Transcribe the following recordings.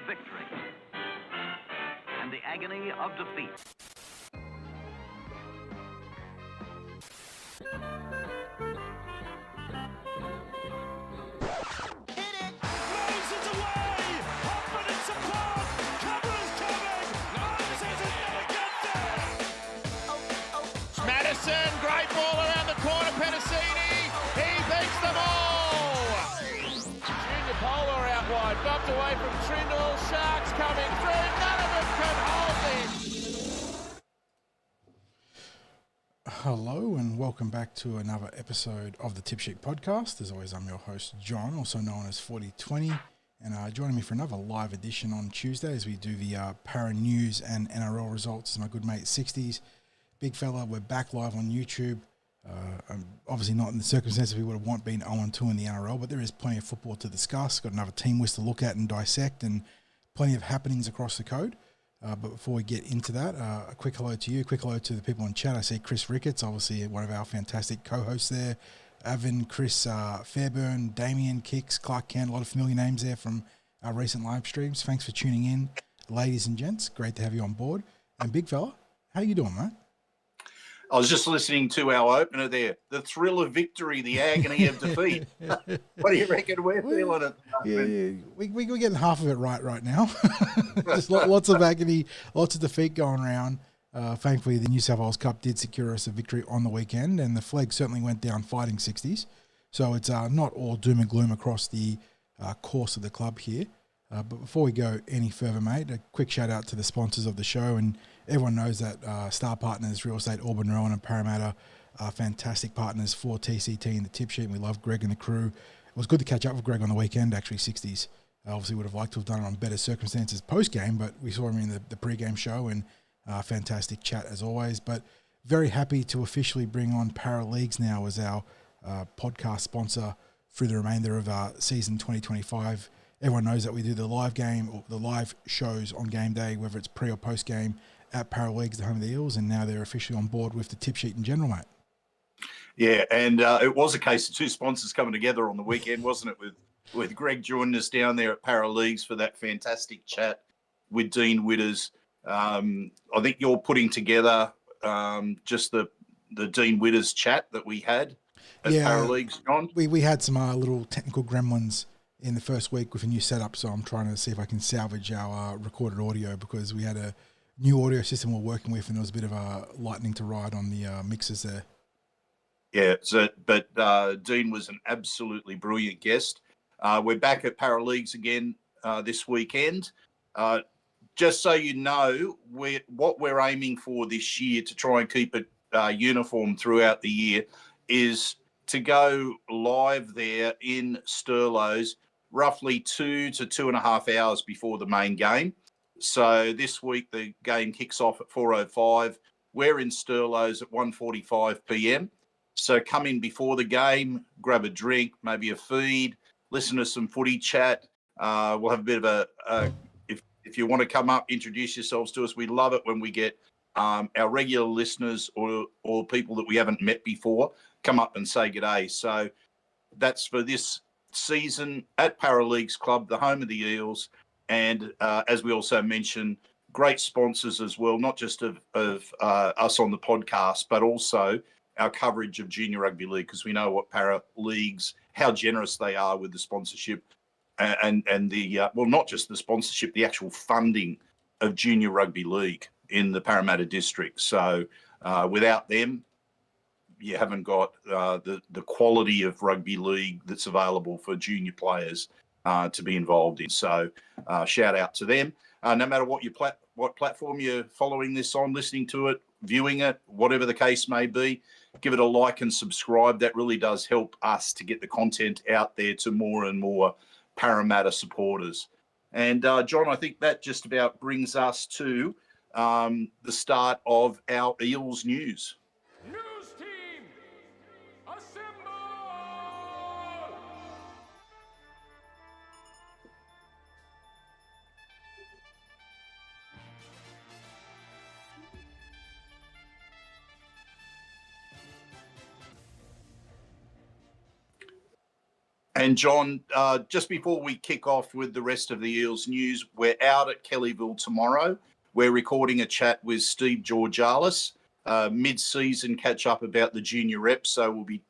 victory and the agony of defeat. Great ball around the corner, Penasini. He beats them all. Junior Polar out wide, bumped away from Trindle. Sharks coming through. None of them can hold him. Hello and welcome back to another episode of the Tip Sheet Podcast. As always, I'm your host, John, also known as 4020. And joining me for another live edition on Tuesday as we do the Para News and NRL results is my good mate, Sixties. Big fella, we're back live on YouTube. Obviously not in the circumstances we would have want being 0-2 in the NRL, but there is plenty of football to discuss. Got another team list to look at and dissect, and plenty of happenings across the code. But before we get into that, a quick hello to you, quick hello to the people in chat. I see Chris Ricketts, obviously one of our fantastic co-hosts there. Avin, Chris Fairburn, Damien, Kicks, Clark Kent, a lot of familiar names there from our recent live streams. Thanks for tuning in, ladies and gents. Great to have you on board. And big fella, how you doing, mate? I was just listening to our opener there. The thrill of victory, the agony of defeat. What do you reckon we're feeling at the moment? Yeah. We're getting half of it right now. Just lots of agony, lots of defeat going around. Thankfully, the New South Wales Cup did secure us a victory on the weekend, and the Flegg certainly went down fighting 60s. So it's not all doom and gloom across the course of the club here. But before we go any further, mate, a quick shout out to the sponsors of the show. And everyone knows that Star Partners, Real Estate, Auburn Rowan and Parramatta are fantastic partners for TCT and the Tip Sheet. And we love Greg and the crew. It was good to catch up with Greg on the weekend, actually, 60s. Obviously would have liked to have done it on better circumstances post-game, but we saw him in the pre-game show and fantastic chat as always. But very happy to officially bring on Para Leagues now as our podcast sponsor through the remainder of our season 2025. Everyone knows that we do the live game or the live shows on game day, whether it's pre or post game at Para Leagues, the home of the Eels, and now they're officially on board with the Tip Sheet in general, mate. Yeah, and it was a case of two sponsors coming together on the weekend, wasn't it? With Greg joining us down there at Para Leagues for that fantastic chat with Dean Witters. I think you're putting together just the Dean Witters chat that we had at Para Leagues, John. We had some little technical gremlins in the first week with a new setup, so I'm trying to see if I can salvage our recorded audio because we had a new audio system we're working with, and there was a bit of a lightning to ride on the mixers there. Yeah, but Dean was an absolutely brilliant guest. We're back at Para Leagues again this weekend. Just so you know, what we're aiming for this year to try and keep it uniform throughout the year is to go live there in Stirlow's roughly 2 to 2.5 hours before the main game. So this week the game kicks off at 4:05. We're in Stirlow's at 1:45 p.m. So come in before the game, grab a drink, maybe a feed, listen to some footy chat. We'll have a bit of if you want to come up, introduce yourselves to us. We love it when we get our regular listeners or people that we haven't met before come up and say g'day. So that's for this season at Para Leagues Club, the home of the Eels. And as we also mentioned, great sponsors as well, not just of us on the podcast, but also our coverage of Junior Rugby League, because we know what Para Leagues, how generous they are with the sponsorship and the, well, not just the sponsorship, the actual funding of Junior Rugby League in the Parramatta district. So without them, you haven't got the quality of rugby league that's available for junior players to be involved in. So shout out to them. No matter what what platform you're following this on, listening to it, viewing it, whatever the case may be, give it a like and subscribe. That really does help us to get the content out there to more and more Parramatta supporters. And John, I think that just about brings us to the start of our Eels news. News team, assemble! And John, just before we kick off with the rest of the Eels news, we're out at Kellyville tomorrow. We're recording a chat with Steve Georgalis, mid-season catch up about the junior reps. So we'll be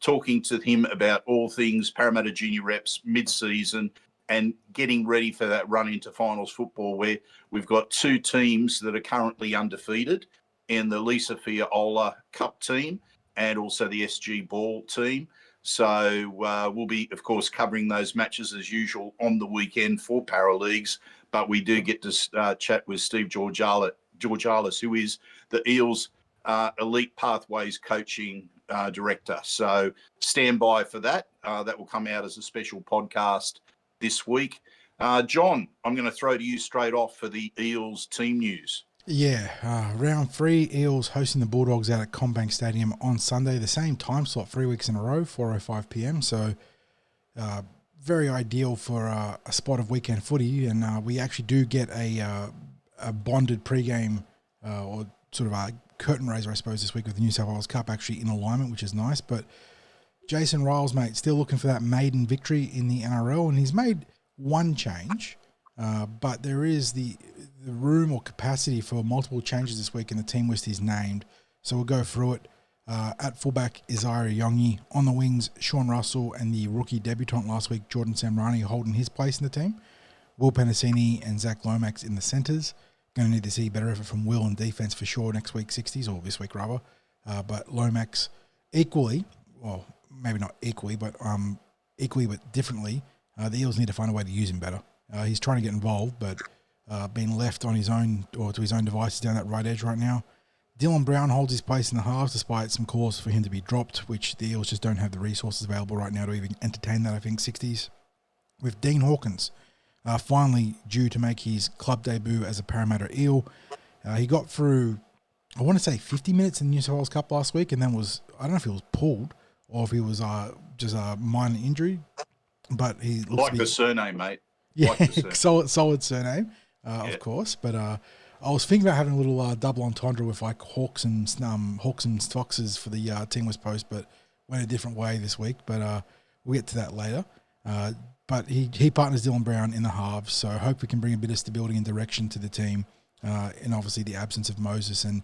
talking to him about all things Parramatta junior reps mid-season and getting ready for that run into finals football, where we've got two teams that are currently undefeated in the Lisa Fiaola Cup team and also the SG Ball team. So we'll be, of course, covering those matches as usual on the weekend for Paraleagues. But we do get to chat with Steve Georgalis, who is the Eels Elite Pathways Coaching Director. So stand by for that. That will come out as a special podcast this week. John, I'm going to throw to you straight off for the Eels team news. Yeah, round 3, Eels hosting the Bulldogs out at Combank Stadium on Sunday, the same time slot 3 weeks in a row, 4:05 p.m. So very ideal for a spot of weekend footy, and we actually do get a bonded pre-game or sort of a curtain raiser, I suppose, this week with the New South Wales Cup actually in alignment, which is nice. But Jason Riles, mate, still looking for that maiden victory in the NRL, and he's made one change, but there is the room or capacity for multiple changes this week in the team list he's named. So we'll go through it. At fullback, Isaiah Yongi. On the wings, Sean Russell and the rookie debutant last week, Jordan Samrani, holding his place in the team. Will Penasini and Zach Lomax in the centres. Going to need to see better effort from Will in defence for sure next week, 60s, or this week rather. But Lomax equally, well, maybe not equally, but differently, the Eels need to find a way to use him better. He's trying to get involved, but being left on his own or to his own devices down that right edge right now. Dylan Brown holds his place in the halves despite some calls for him to be dropped, which the Eels just don't have the resources available right now to even entertain that, I think, 60s. With Dean Hawkins finally due to make his club debut as a Parramatta Eel. He got through, I want to say 50 minutes in the New South Wales Cup last week, and then I don't know if he was pulled or if he was just a minor injury, but he looks like the surname, mate. Yeah, like the surname. solid surname, of course. But I was thinking about having a little double entendre with like Hawks and Foxes for the Team List post, but went a different way this week. But we'll get to that later. But he partners Dylan Brown in the halves, so I hope we can bring a bit of stability and direction to the team, and obviously the absence of Moses and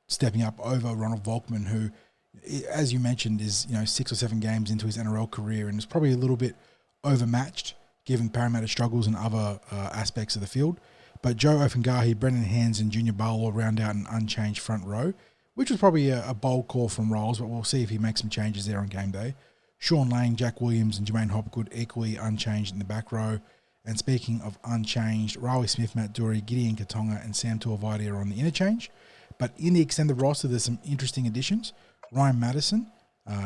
stepping up over Ronald Volkman, who, as you mentioned, is 6 or 7 games into his NRL career and is probably a little bit overmatched given Parramatta struggles in other aspects of the field. But Joe Ofungahi, Brendan Hands and Junior Barlow round out an unchanged front row, which was probably a bold call from Riles, but we'll see if he makes some changes there on game day. Sean Lang, Jack Williams and Jermaine Hopgood equally unchanged in the back row. And speaking of unchanged, Riley Smith, Matt Dury, Gideon Katonga and Sam Tuivasa are on the interchange. But in the extended roster, there's some interesting additions. Ryan Madison,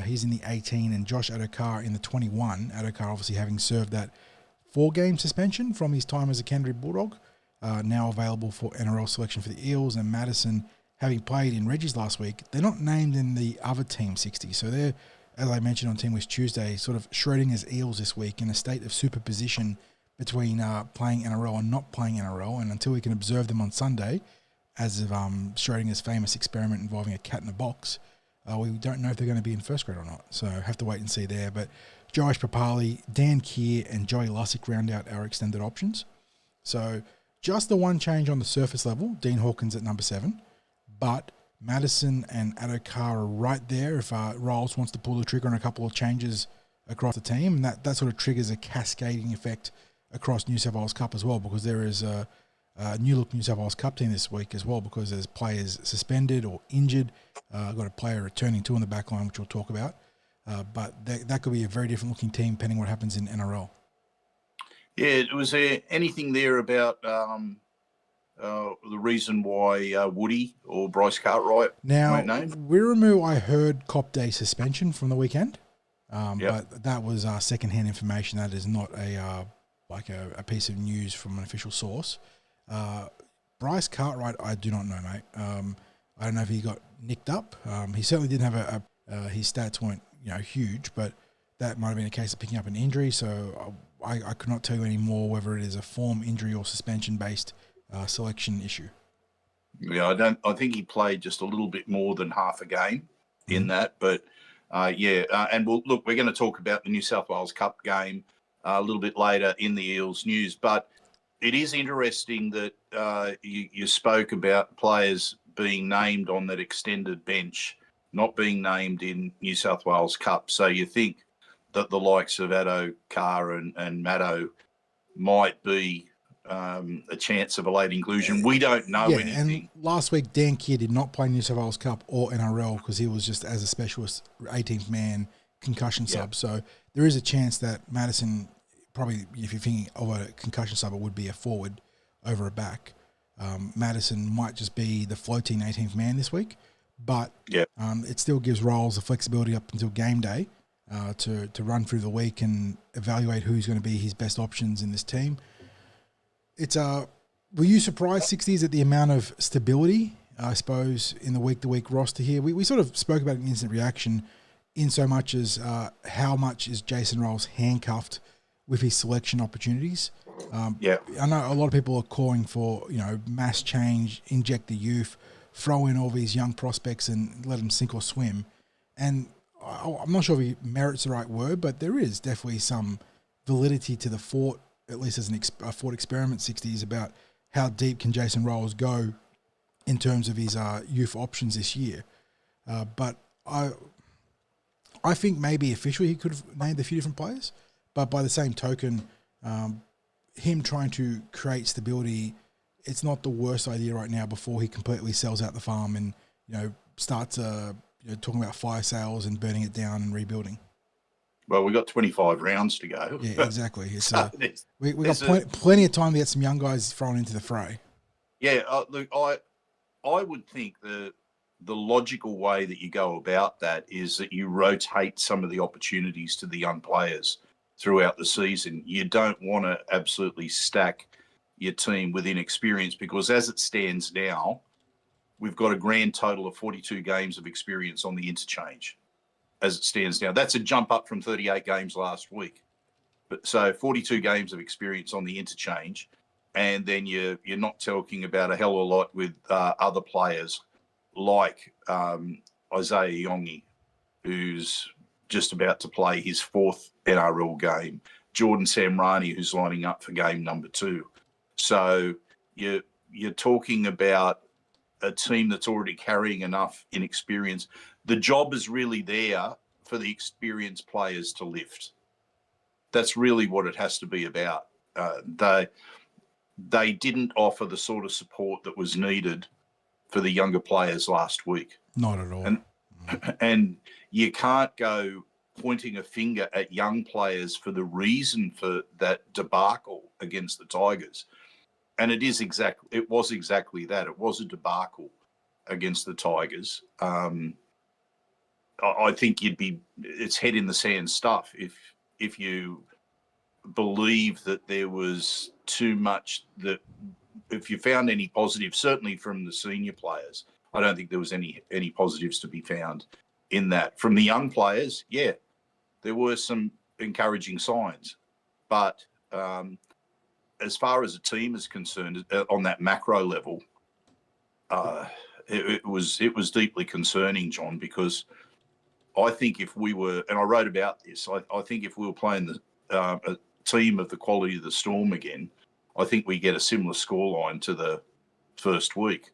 he's in the 18, and Josh Adokar in the 21. Adokar obviously having served that 4-game suspension from his time as a Canterbury Bulldog, now available for NRL selection for the Eels. And Madison, having played in Reggie's last week, they're not named in the other Team 60. So they're, as I mentioned on Team List Tuesday, sort of Schrodinger's Eels this week in a state of superposition between playing NRL and not playing NRL. And until we can observe them on Sunday, as of Schrodinger's famous experiment involving a cat in a box, we don't know if they're going to be in first grade or not. So have to wait and see there. But Josh Papali, Dan Keir and Joey Lussick round out our extended options. So just the one change on the surface level, Dean Hawkins at number 7. But Madison and Adokar are right there if Riles wants to pull the trigger on a couple of changes across the team. And that sort of triggers a cascading effect across New South Wales Cup as well, because there is a new look New South Wales Cup team this week as well, because there's players suspended or injured. Got a player returning too on the back line, which we'll talk about. But that could be a very different looking team depending on what happens in NRL. Yeah, was there anything there about the reason why Woody or Bryce Cartwright now, named? Wiramu, I heard Cop Day suspension from the weekend, Yep. but that was secondhand information. That is not a piece of news from an official source. Bryce Cartwright, I do not know, mate. I don't know if he got nicked up. He certainly didn't have his stats weren't huge, but that might have been a case of picking up an injury. So I could not tell you any more whether it is a form injury or suspension based selection issue. Yeah, I think he played just a little bit more than half a game in that, but And we're going to talk about the New South Wales Cup game a little bit later in the Eels news. But it is interesting that you spoke about players being named on that extended bench, not being named in New South Wales Cup. So you think that the likes of Addo Carr and Maddo might be a chance of a late inclusion. We don't know anything. And last week, Dan Keir did not play New South Wales Cup or NRL because he was just as a specialist 18th man concussion sub. So there is a chance that Madison, probably if you're thinking of a concussion sub, it would be a forward over a back. Madison might just be the floating 18th man this week, but it still gives Rolls the flexibility up until game day to run through the week and evaluate who's going to be his best options in this team. It's were you surprised, 60s, at the amount of stability, I suppose, in the week-to-week roster here? We sort of spoke about an instant reaction in so much as how much is Jason Rolls handcuffed with his selection opportunities. I know a lot of people are calling for, mass change, inject the youth, throw in all these young prospects and let them sink or swim. And I'm not sure if merit's the right word, but there is definitely some validity to the thought, at least as a thought experiment, 60s, about how deep can Jason Rolls go in terms of his youth options this year. But I think maybe officially he could have named a few different players, but by the same token, him trying to create stability, it's not the worst idea right now before he completely sells out the farm and starts talking about fire sales and burning it down and rebuilding. Well, we've got 25 rounds to go. Yeah, exactly. It's we got plenty of time to get some young guys thrown into the fray. Yeah, look, I would think the logical way that you go about that is that you rotate some of the opportunities to the young players throughout the season. You don't want to absolutely stack your team with inexperience, because as it stands now, we've got a grand total of 42 games of experience on the interchange. As it stands now, that's a jump up from 38 games last week. But so 42 games of experience on the interchange, and then you're not talking about a hell of a lot with other players like Isaiah Yongi, who's just about to play his 4th NRL game, Jordan Samrani, who's lining up for game number 2. So you're talking about a team that's already carrying enough inexperience. The job is really there for the experienced players to lift. That's really what it has to be about. They didn't offer the sort of support that was needed for the younger players last week. Not at all. And you can't go pointing a finger at young players for the reason for that debacle against the Tigers. And it was exactly that. It was a debacle against the Tigers. I think it's head in the sand stuff if you believe that there was too much, that if you found any positives, certainly from the senior players, I don't think there was any positives to be found in that. From the young players, there were some encouraging signs, but as far as a team is concerned, on that macro level, it was deeply concerning, John, because I think if we were, and I wrote about this, I think if we were playing a team of the quality of the Storm again, I think we get a similar scoreline to the first week.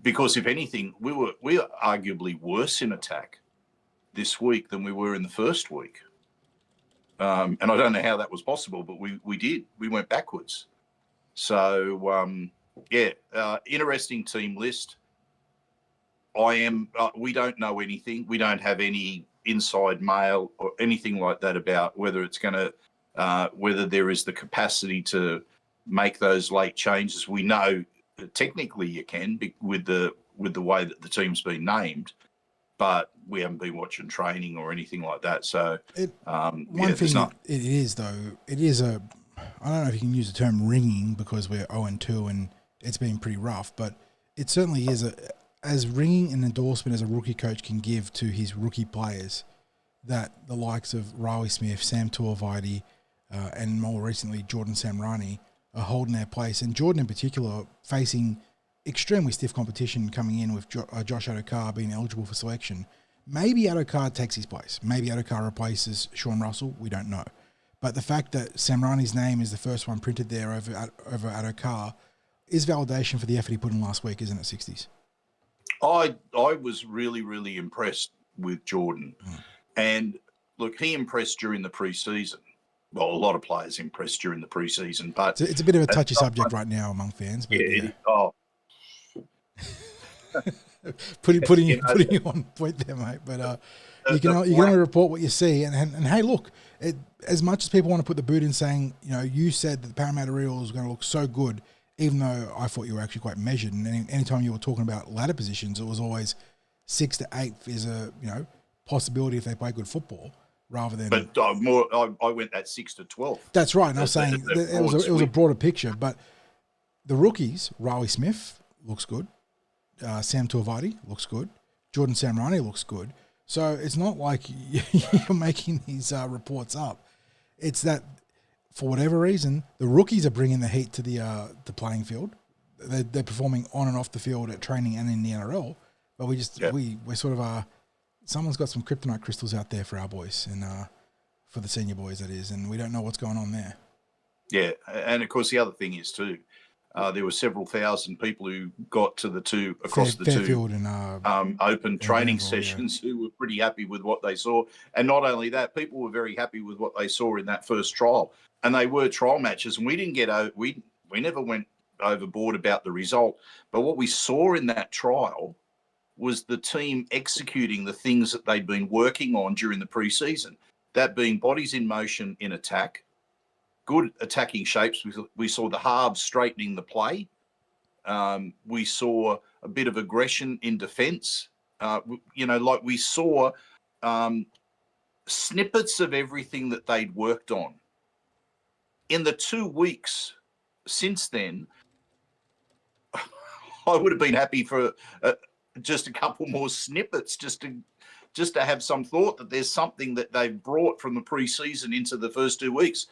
Because if anything, we were arguably worse in attack this week than we were in the first week. And I don't know how that was possible, but we did. We went backwards. So, interesting team list. We don't know anything. We don't have any inside mail or anything like that about whether it's going to, whether there is the capacity to make those late changes. We know that technically you can with the way that the team's been named, but we haven't been watching training or anything like that. So one thing it is, though, it is I don't know if you can use the term ringing because we're 0-2 and it's been pretty rough, but it certainly is as ringing an endorsement as a rookie coach can give to his rookie players, that the likes of Riley Smith, Sam Tuivasa, and more recently Jordan Samrani are holding their place. And Jordan in particular facing extremely stiff competition coming in with Josh Addo-Carr being eligible for selection. Maybe Adokar takes his place. Maybe Adokar replaces Sean Russell. We don't know. But the fact that Samrani's name is the first one printed there over Adokar is validation for the effort he put in last week, isn't it, 60s? I was really, really impressed with Jordan. And look, he impressed during the preseason. Well, a lot of players impressed during the preseason, but it's a bit of a touchy subject right now among fans. But putting you on point there, mate. But you can only report what you see. And hey, look, as much as people want to put the boot in saying, you said that the Parramatta Eels were going to look so good, even though I thought you were actually quite measured. And anytime you were talking about ladder positions, it was always 6 to 8 is a possibility if they play good football, rather than. But I went at 6 to 12. That's right. And I was saying it was a broader picture. But the rookies, Riley Smith looks good, Sam Tuivasa looks good, Jordan Samrani looks good. So it's not like you're making these reports up. It's that for whatever reason, the rookies are bringing the heat to the playing field. They're performing on and off the field at training and in the NRL. But we're sort of someone's got some kryptonite crystals out there for our boys and for the senior boys, that is, and we don't know what's going on there. Yeah, and of course the other thing is too, there were several thousand people who got to the two Fairfield and open training sessions who were pretty happy with what they saw. And not only that, people were very happy with what they saw in that first trial. And they were trial matches, and we didn't get we never went overboard about the result. But what we saw in that trial was the team executing the things that they'd been working on during the preseason, that being bodies in motion in attack, good attacking shapes. We saw the halves straightening the play. We saw a bit of aggression in defence. Like we saw snippets of everything that they'd worked on. In the 2 weeks since then, I would have been happy for just a couple more snippets, just to have some thought that there's something that they've brought from the preseason into the first 2 weeks.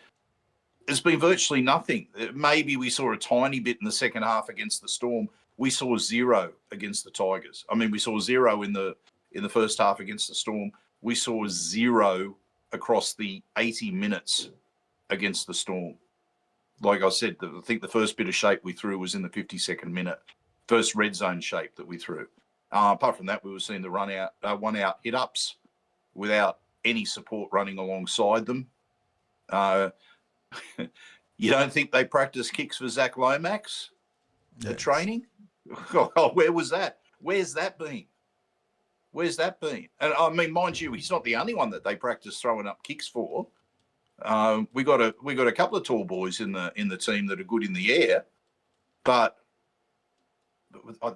There's been virtually nothing. Maybe we saw a tiny bit in the second half against the Storm. We saw 0 against the Tigers. I mean, we saw 0 in the first half against the Storm. We saw 0 across the 80 minutes against the Storm. Like I said, I think the first bit of shape we threw was in the 52nd minute. First red zone shape that we threw. Apart from that, we were seeing the one-out hit-ups without any support running alongside them. You don't think they practice kicks for Zach Lomax at training? Oh, where was that? Where's that been? And I mean, mind you, he's not the only one that they practice throwing up kicks for. We got a couple of tall boys in the team that are good in the air, but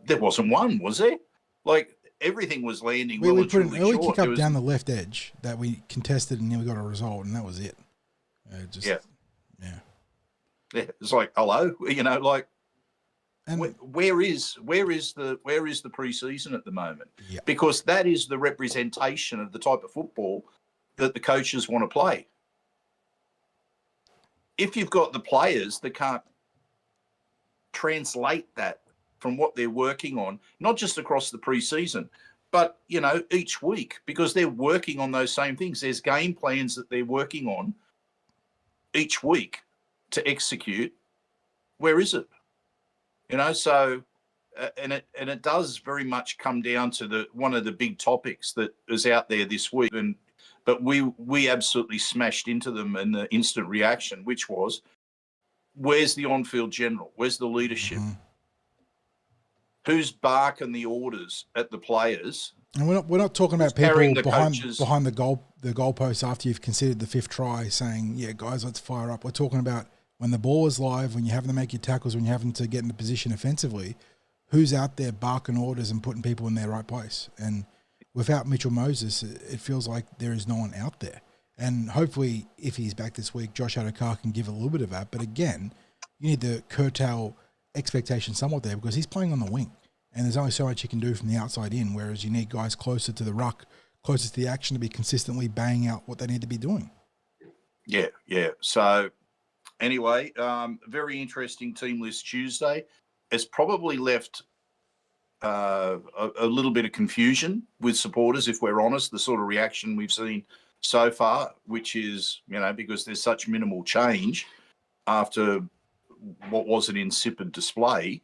there wasn't one, was there? Like everything was landing. We put an early kick up down the left edge that we contested and nearly got a result, and that was it. Yeah. It's like, hello, and where is the preseason at the moment? Yeah. Because that is the representation of the type of football that the coaches want to play. If you've got the players that can't translate that from what they're working on, not just across the preseason, but, each week, because they're working on those same things. There's game plans that they're working on each week to execute. Where is it? So, and it does very much come down to one of the big topics that is out there this week. But we absolutely smashed into them in the instant reaction, which was, where's the on-field general? Where's the leadership? Mm-hmm. Who's barking the orders at the players? And we're not talking about people behind the goalposts after you've conceded the 5th try saying, yeah, guys, let's fire up. We're talking about when the ball is live, when you're having to make your tackles, when you're having to get in the position offensively, who's out there barking orders and putting people in their right place? And without Mitchell Moses, it feels like there is no one out there. And hopefully, if he's back this week, Josh Adokar can give a little bit of that. But again, you need to curtail expectations somewhat there because he's playing on the wing. And there's only so much you can do from the outside in, whereas you need guys closer to the ruck, closer to the action to be consistently banging out what they need to be doing. Yeah. So anyway, very interesting team list Tuesday. It's probably left a little bit of confusion with supporters, if we're honest, the sort of reaction we've seen so far, which is, because there's such minimal change after what was an insipid display.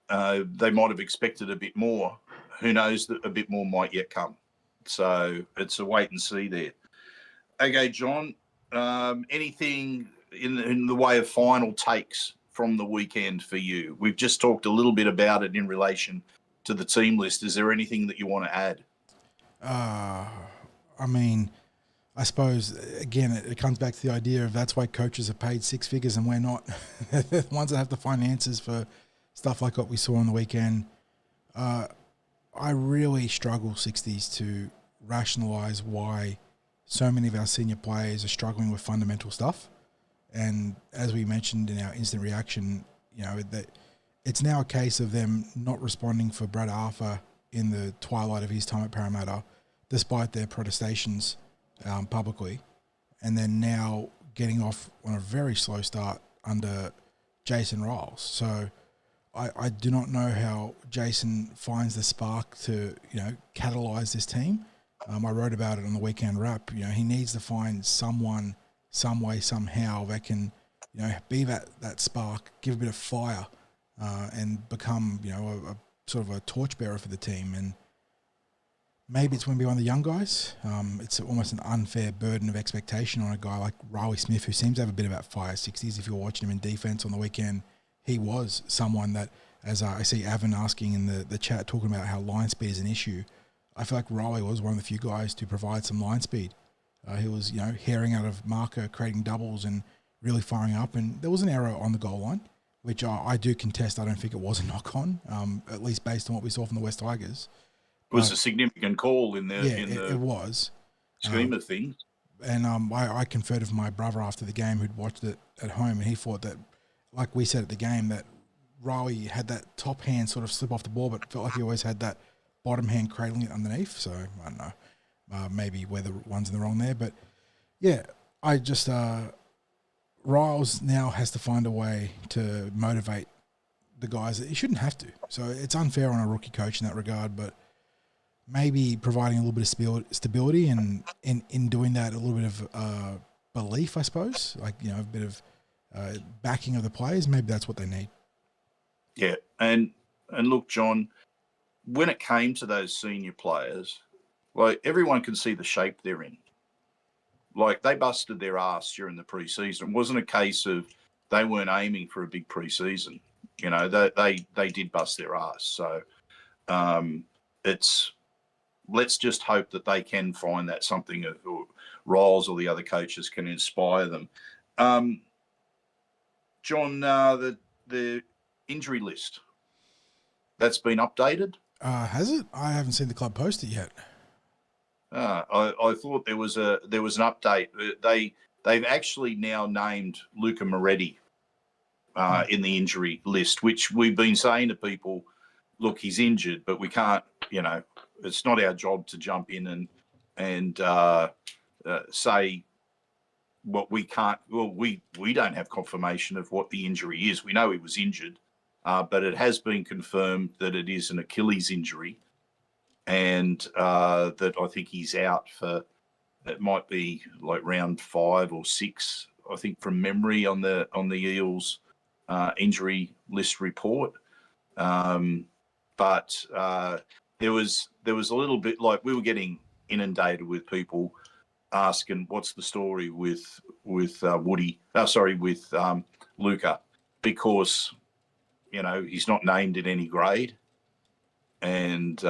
They might have expected a bit more. Who knows, that a bit more might yet come. So it's a wait and see there. Okay, John, anything in the way of final takes from the weekend for you? We've just talked a little bit about it in relation to the team list. Is there anything that you want to add? I suppose, again, it comes back to the idea of that's why coaches are paid six figures and we're not. They're the ones that have to find answers for stuff like what we saw on the weekend. I really struggle, 60s, to rationalise why so many of our senior players are struggling with fundamental stuff. And as we mentioned in our instant reaction, that it's now a case of them not responding for Brad Arthur in the twilight of his time at Parramatta, despite their protestations publicly, and then now getting off on a very slow start under Jason Riles. So I do not know how Jason finds the spark to, catalyse this team. I wrote about it on the weekend wrap. He needs to find someone, some way, somehow that can, be that spark, give a bit of fire, and become, a sort of a torchbearer for the team. And maybe it's going to be one of the young guys. It's almost an unfair burden of expectation on a guy like Riley Smith, who seems to have a bit of that fire, 60s. If you're watching him in defence on the weekend, he was someone that, as I see Avon asking in the chat, talking about how line speed is an issue, I feel like Riley was one of the few guys to provide some line speed. He was, herring out of marker, creating doubles and really firing up. And there was an error on the goal line, which I do contest. I don't think it was a knock-on, at least based on what we saw from the West Tigers. It was a significant call in the it was scheme of things. And I conferred with my brother after the game, who'd watched it at home, and he thought that, like we said at the game, that Riley had that top hand sort of slip off the ball, but felt like he always had that bottom hand cradling it underneath. So I don't know, maybe we're the ones in the wrong there. But yeah, I just Riles now has to find a way to motivate the guys. He shouldn't have to. So it's unfair on a rookie coach in that regard, but maybe providing a little bit of stability and in doing that, a little bit of belief, I suppose, like, a bit of backing of the players. Maybe that's what they need. Yeah. And look, John, when it came to those senior players, like, everyone can see the shape they're in. Like, they busted their ass during the preseason. It wasn't a case of they weren't aiming for a big preseason. They did bust their ass. So let's just hope that they can find that something, or Riles or the other coaches can inspire them. John, the injury list, that's been updated. Has it? I haven't seen the club post it yet. I thought there was an update. They've actually now named Luca Moretti in the injury list, which we've been saying to people, look, he's injured, but we can't, it's not our job to jump in and say what we can't. Well, we don't have confirmation of what the injury is. We know he was injured, but it has been confirmed that it is an Achilles injury, and that I think he's out for, it might be like round 5 or 6, I think, from memory on the Eels injury list report. But there was a little bit, like, we were getting inundated with people asking what's the story with Luca, because he's not named in any grade, and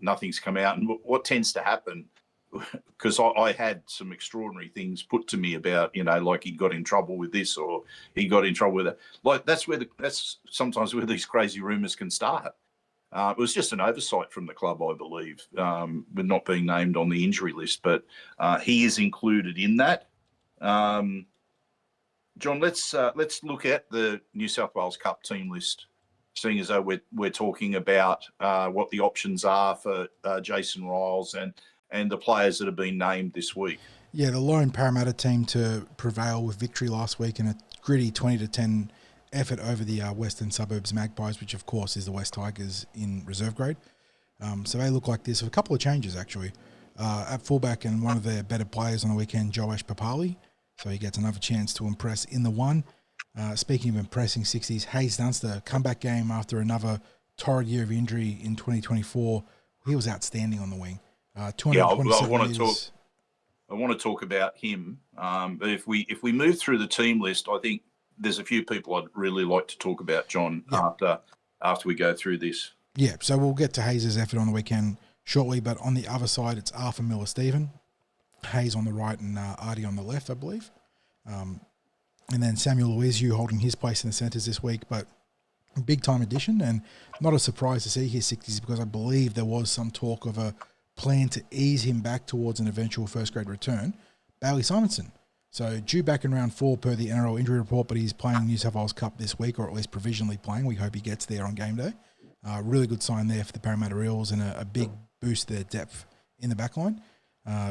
nothing's come out. And what tends to happen, because I had some extraordinary things put to me about, like he got in trouble with this or he got in trouble with that. Like, that's sometimes where these crazy rumours can start. It was just an oversight from the club, I believe, with not being named on the injury list, but he is included in that. John, let's look at the New South Wales Cup team list, seeing as though we're talking about what the options are for Jason Riles and the players that have been named this week. Yeah, the lone Parramatta team to prevail with victory last week in a gritty 20-10 effort over the Western Suburbs Magpies, which of course is the West Tigers in reserve grade. So they look like this with a couple of changes actually. At fullback and one of their better players on the weekend, Joash Papali. So he gets another chance to impress in the one. Speaking of impressing 60s, Hayes Dunster, comeback game after another torrid year of injury in 2024. He was outstanding on the wing. 227 meters. I want to talk about him. But if we move through the team list, I think there's a few people I'd really like to talk about, John, after we go through this. Yeah, so we'll get to Hayes' effort on the weekend shortly, but on the other side, it's Arthur Miller-Stephen, Hayes on the right and Artie on the left, I believe. And then Samuel Luizu holding his place in the centres this week, but big-time addition and not a surprise to see his 60s because I believe there was some talk of a plan to ease him back towards an eventual first-grade return. Bailey Simonson. So due back in round 4 per the NRL injury report, but he's playing New South Wales Cup this week, or at least provisionally playing. We hope he gets there on game day. Really good sign there for the Parramatta Eels and a big boost to their depth in the back line.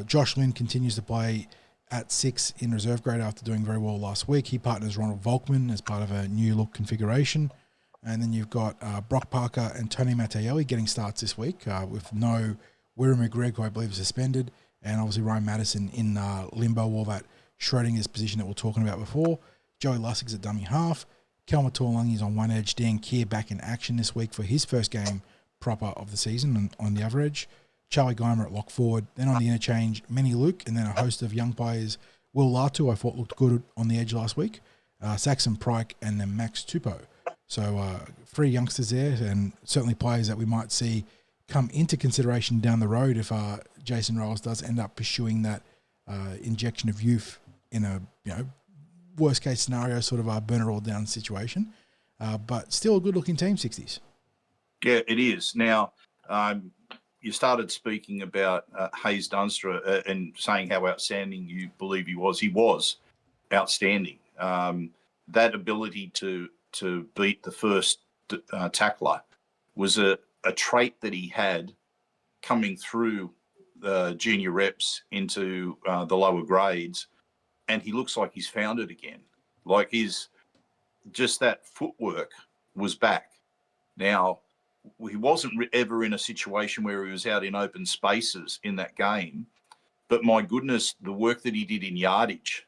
Josh Lynn continues to play at 6 in reserve grade after doing very well last week. He partners Ronald Volkman as part of a new look configuration. And then you've got Brock Parker and Tony Matteelli getting starts this week with no Wirra McGregor, who I believe is suspended, and obviously Ryan Madison in limbo, all that Schrodinger's position that we're talking about before. Joey Lussig's at dummy half. Kelma Tuolangi's on one edge. Dan Keir back in action this week for his first game proper of the season on the other edge. Charlie Geimer at lock forward. Then on the interchange, Manny Luke, and then a host of young players. Will Latu, I thought looked good on the edge last week. Saxon Pryke, and then Max Tupou. So 3 youngsters there, and certainly players that we might see come into consideration down the road if Jason Rolls does end up pursuing that injection of youth in a worst case scenario, sort of burn it all down situation. But still a good looking team, 60s. Yeah, it is. Now, you started speaking about Hayes Dunster and saying how outstanding you believe he was. He was outstanding. That ability to beat the first tackler was a trait that he had coming through the junior reps into the lower grades, and he looks like he's found it again. Like just that footwork was back. Now, he wasn't ever in a situation where he was out in open spaces in that game, but my goodness, the work that he did in yardage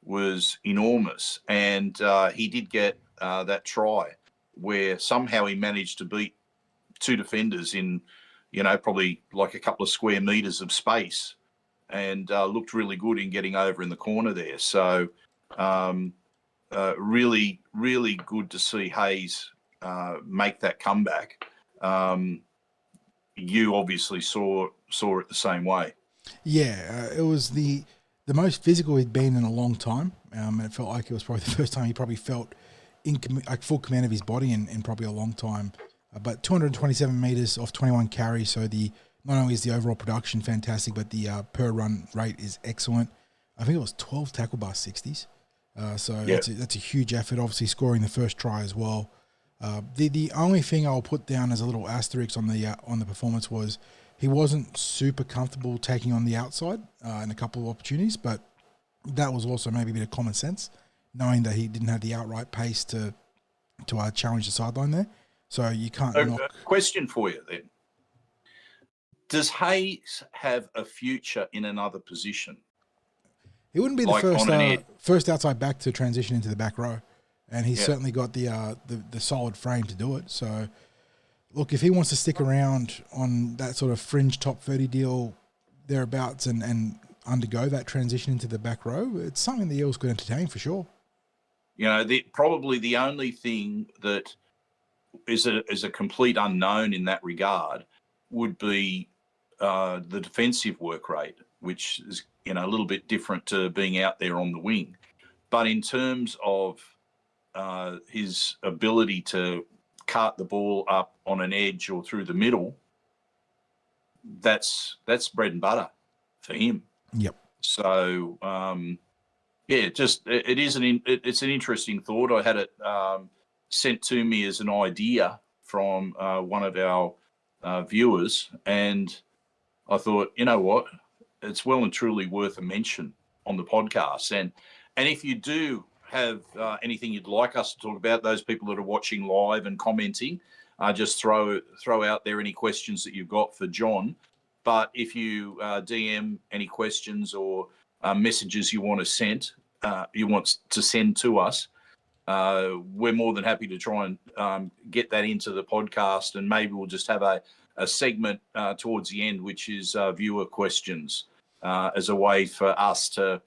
was enormous, and he did get that try where somehow he managed to beat 2 defenders in, probably like a couple of square meters of space, and looked really good in getting over in the corner there. So really, really good to see Hayes make that comeback. You obviously saw it the same way. Yeah, it was the most physical he'd been in a long time, and it felt like it was probably the first time he probably felt in full command of his body in probably a long time. But 227 metres off 21 carries, so not only is the overall production fantastic, but the per run rate is excellent. I think it was 12 tackle bar 60s. That's a huge effort, obviously scoring the first try as well. The only thing I'll put down as a little asterisk on the performance was he wasn't super comfortable taking on the outside in a couple of opportunities, but that was also maybe a bit of common sense, knowing that he didn't have the outright pace to challenge the sideline there. So you can't knock. Question for you then. Does Hayes have a future in another position? He wouldn't be the first outside back to transition into the back row, and he's certainly got the solid frame to do it. So, look, if he wants to stick around on that sort of fringe top 30 deal thereabouts and undergo that transition into the back row, it's something the Eels could entertain for sure. Probably the only thing that is a complete unknown in that regard would be the defensive work rate, which is a little bit different to being out there on the wing. But in terms of his ability to cart the ball up on an edge or through the middle, that's bread and butter for him. Yep. So it's an interesting thought. I had it sent to me as an idea from one of our viewers, and I thought, you know what, it's well and truly worth a mention on the podcast. And if you do have anything you'd like us to talk about, those people that are watching live and commenting, just throw out there any questions that you've got for John. But if you DM any questions or messages you want to send to us, we're more than happy to try and get that into the podcast, and maybe we'll just have a segment towards the end, which is viewer questions, as a way for us to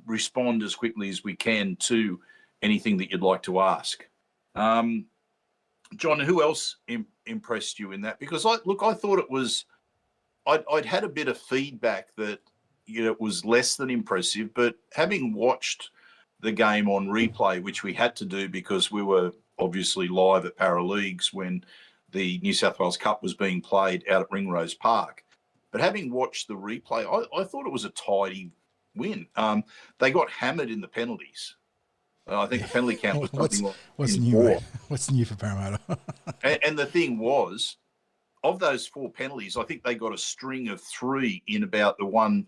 respond as quickly as we can to anything that you'd like to ask. John, who else impressed you in that? Because I thought it was, I'd had a bit of feedback that it was less than impressive, but having watched the game on replay, which we had to do because we were obviously live at Paraleagues when the New South Wales Cup was being played out at Ringrose Park. But having watched the replay, I thought it was a tidy win. They got hammered in the penalties. I think the penalty count was something what's like new? 4. What's new for Parramatta? and the thing was, of those 4 penalties, I think they got a string of 3 in about the one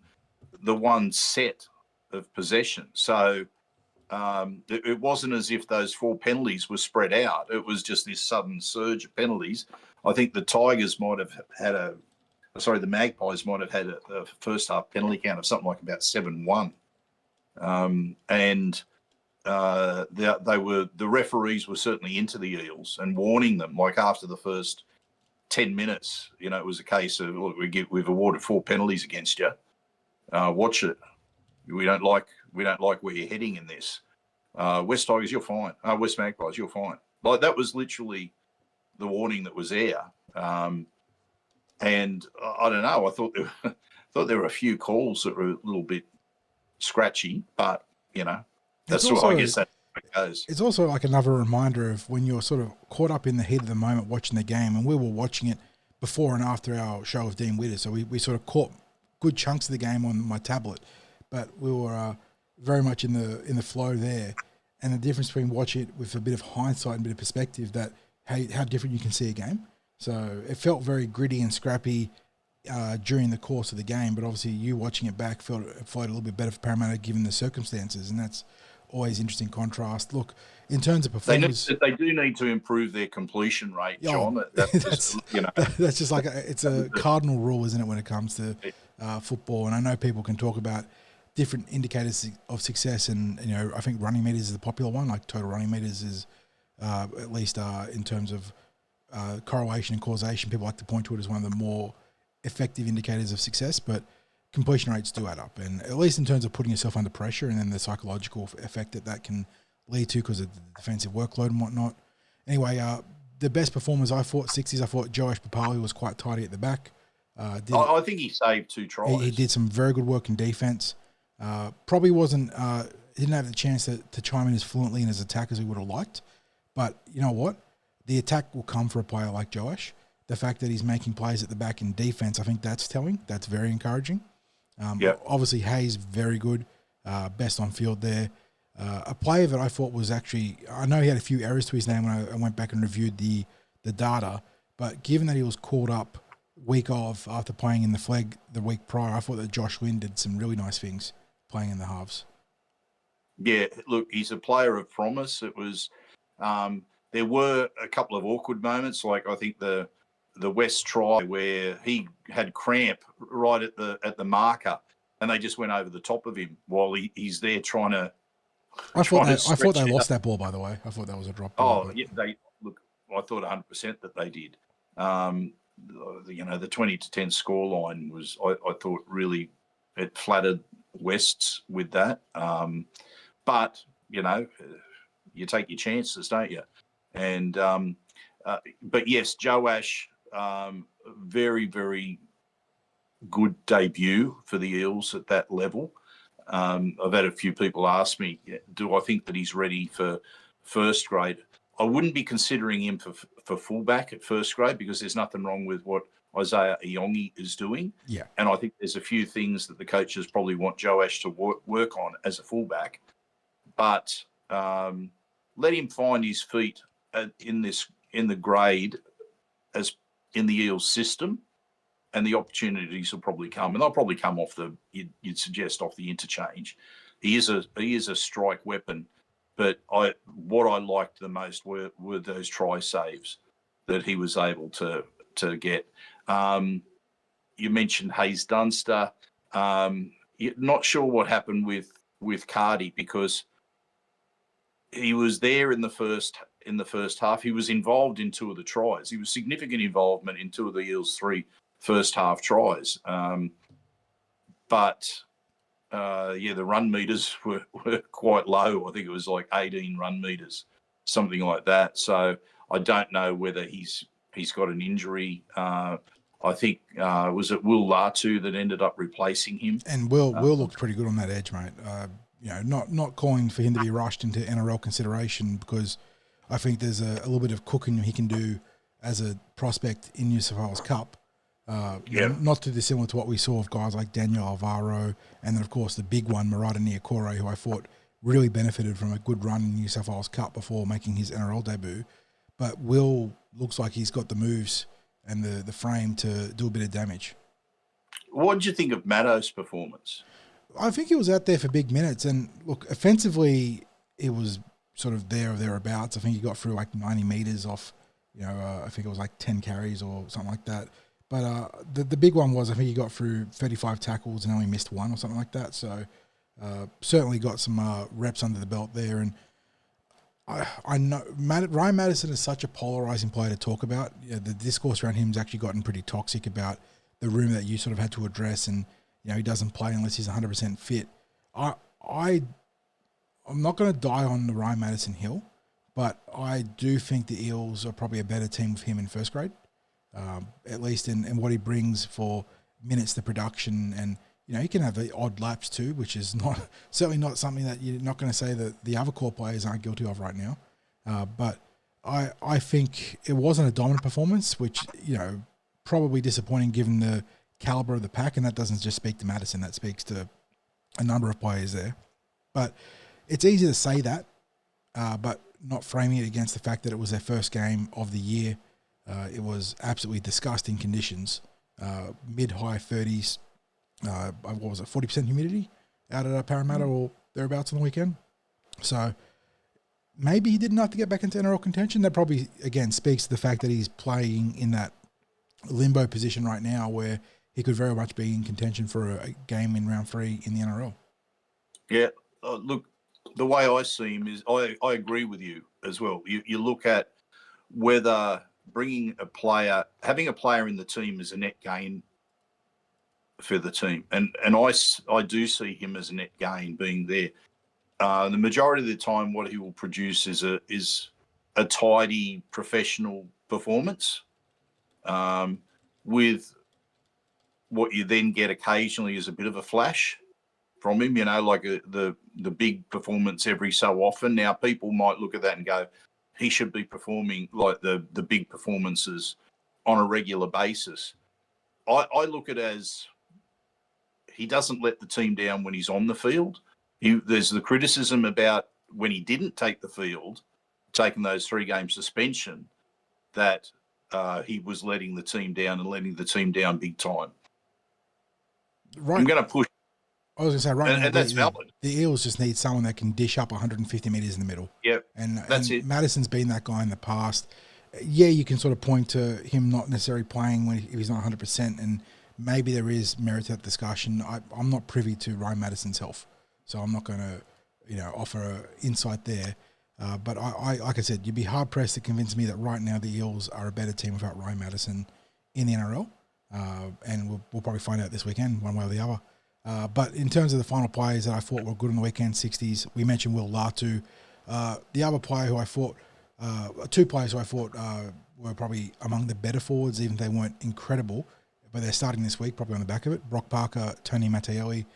set of possession. So it wasn't as if those 4 penalties were spread out. It was just this sudden surge of penalties. I think the Tigers might have had the Magpies might have had a first half penalty count of something like about 7-1. The referees were certainly into the Eels and warning them, like after the first 10 minutes, it was a case of, look, we've awarded 4 penalties against you. Watch it. We don't like where you're heading in this. West Tigers, you're fine. West Magpies, you're fine. Like, that was literally the warning that was there. And I don't know. I thought there were a few calls that were a little bit scratchy, but that's also, I guess that's how it goes. It's also like another reminder of when you're sort of caught up in the heat of the moment watching the game, and we were watching it before and after our show with Dean Witters, so we sort of caught good chunks of the game on my tablet, but we were very much in the flow there. And the difference between watching it with a bit of hindsight and a bit of perspective, that how different you can see a game. So it felt very gritty and scrappy during the course of the game, but obviously you watching it back felt it flowed a little bit better for Parramatta given the circumstances, and that's always interesting contrast. Look, in terms of performance, they do need to improve their completion rate, John. That's just like it's a cardinal rule, isn't it, when it comes to football? And I know people can talk about different indicators of success, and I think running meters is the popular one. Like total running meters is at least in terms of correlation and causation, people like to point to it as one of the more effective indicators of success, but completion rates do add up, and at least in terms of putting yourself under pressure and then the psychological effect that can lead to because of the defensive workload and whatnot. Anyway, the best performers, I thought Joash Papali was quite tidy at the back. I think he saved 2 tries. He did some very good work in defense. Probably didn't have the chance to chime in as fluently in his attack as we would have liked, but you know what? The attack will come for a player like Joash. The fact that he's making plays at the back in defense, I think that's telling. That's very encouraging. Obviously, Hayes, very good. Best on field there. A player that I thought was actually, I know he had a few errors to his name when I went back and reviewed the data, but given that he was called up week of after playing in the Flegg the week prior, I thought that Josh Lynn did some really nice things playing in the halves. Yeah, look, he's a player of promise. It was, there were a couple of awkward moments, like I think the West try where he had cramp right at the marker, and they just went over the top of him while he's there trying to. I thought they lost that ball, by the way. I thought that was a drop ball. Yeah, I thought 100% that they did. The 20-10 scoreline was, I thought, really, it flattered Wests with that. But you take your chances, don't you? And but yes, Joash, very, very good debut for the Eels at that level. I've had a few people ask me, do I think that he's ready for first grade? I wouldn't be considering him for fullback at first grade because there's nothing wrong with what Isaiah Iongi is doing. Yeah. And I think there's a few things that the coaches probably want Joash to work on as a fullback. But let him find his feet in the grade as in the Eels system, and the opportunities will probably come, and they'll probably come off you'd suggest off the interchange. He is a strike weapon, But what I liked the most were those try saves that he was able to get. You mentioned Hayes Dunster. Not sure what happened with Cardi, because he was there in the first half. He was involved in 2 of the tries. He was significant involvement in 2 of the Eels' 3 first half tries. But the run meters were quite low. I think it was like 18 run meters, something like that. So I don't know whether he's got an injury. I think was it Will Latu that ended up replacing him. And Will looked pretty good on that edge, mate. Not calling for him to be rushed into NRL consideration, because I think there's a little bit of cooking he can do as a prospect in New South Wales Cup. Not too dissimilar to what we saw of guys like Daniel Alvaro, and then of course the big one, Marata Niokore, who I thought really benefited from a good run in New South Wales Cup before making his NRL debut. But Will looks like he's got the moves and the frame to do a bit of damage. What did you think of Maddo's performance? I think he was out there for big minutes, and look, offensively, it was sort of there or thereabouts. I think he got through like 90 meters off, I think it was like 10 carries or something like that. But the big one was, I think he got through 35 tackles and only missed 1 or something like that. So certainly got some reps under the belt there. And I know Ryan Madison is such a polarizing player to talk about. The discourse around him has actually gotten pretty toxic about the room that you sort of had to address, and he doesn't play unless he's 100% fit. I'm not going to die on the Ryan Madison hill, but I do think the Eels are probably a better team with him in first grade, at least in what he brings for minutes to production. And he can have the odd laps too, which is certainly not something that you're not going to say that the other core players aren't guilty of right now. But I think it wasn't a dominant performance, which probably disappointing given the caliber of the pack, and that doesn't just speak to Madison, that speaks to a number of players there. But it's easy to say that, but not framing it against the fact that it was their first game of the year. It was absolutely disgusting conditions, mid-high 30s, what was it, 40% humidity out at Parramatta or thereabouts on the weekend. So maybe he didn't have to get back into NRL contention. That probably, again, speaks to the fact that he's playing in that limbo position right now where he could very much be in contention for a game in round 3 in the NRL. Yeah, look, the way I see him is I agree with you as well. You look at whether having a player in the team is a net gain for the team. And I do see him as a net gain being there. The majority of the time, what he will produce is a tidy professional performance, with what you then get occasionally is a bit of a flash from him, like the big performance every so often. Now, people might look at that and go, he should be performing like the big performances on a regular basis. I look at it as he doesn't let the team down when he's on the field. There's the criticism about when he didn't take the field, taking those 3-game suspension, that he was letting the team down and letting the team down big time. Right. I'm going to push. I was going to say, right now, and that's valid. The Eels just need someone that can dish up 150 metres in the middle. Yep, and it. Madison's been that guy in the past. Yeah, you can sort of point to him not necessarily playing if he's not 100%, and maybe there is merit to that discussion. I'm not privy to Ryan Madison's health, so I'm not going to, offer insight there. But I like I said, you'd be hard pressed to convince me that right now the Eels are a better team without Ryan Madison in the NRL, and we'll probably find out this weekend, one way or the other. But in terms of the final players that I thought were good on the weekend, 60s, we mentioned Will Latu. The other player who I thought, 2 players who I thought were probably among the better forwards, even if they weren't incredible, but they're starting this week, probably on the back of it. Brock Parker, Tony Mattielli.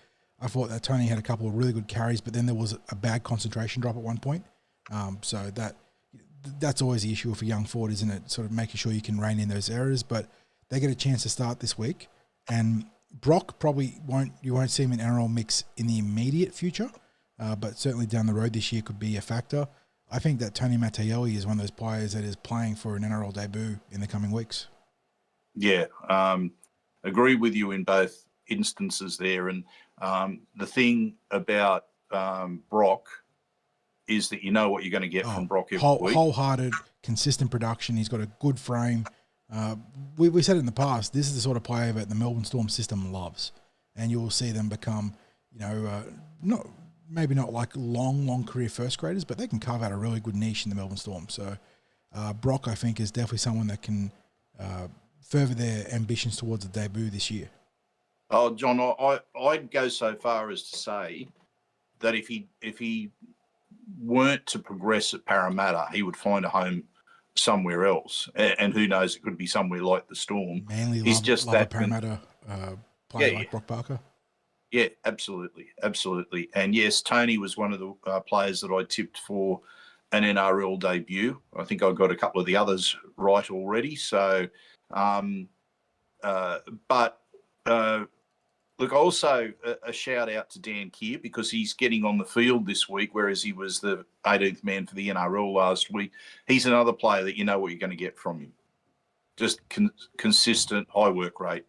I thought that Tony had a couple of really good carries, but then there was a bad concentration drop at one point. So that's always the issue with a young forward, isn't it? Sort of making sure you can rein in those errors, but they get a chance to start this week. And Brock you won't see him in NRL mix in the immediate future, but certainly down the road this year could be a factor. I think that Tony Mattielli is one of those players that is playing for an NRL debut in the coming weeks. Yeah, agree with you in both instances there. And the thing about Brock is that you know what you're going to get from Brock every week. Wholehearted, consistent production. He's got a good frame. We said it in the past, this is the sort of player that the Melbourne Storm system loves. And you will see them become, maybe not like long career first graders, but they can carve out a really good niche in the Melbourne Storm. So Brock, I think, is definitely someone that can further their ambitions towards a debut this year. Oh, John, I'd go so far as to say that if he weren't to progress at Parramatta, he would find a home somewhere else. And who knows, it could be somewhere like the Storm. Manly He's love, just love that a Parramatta player like Brock Barker. Yeah, absolutely. And yes, Tony was one of the players that I tipped for an NRL debut. I think I got a couple of the others right already. So, look, also a shout out to Dan Keir because he's getting on the field this week, whereas he was the 18th man for the NRL last week. He's another player that you know what you're going to get from him. Just consistent, high work rate.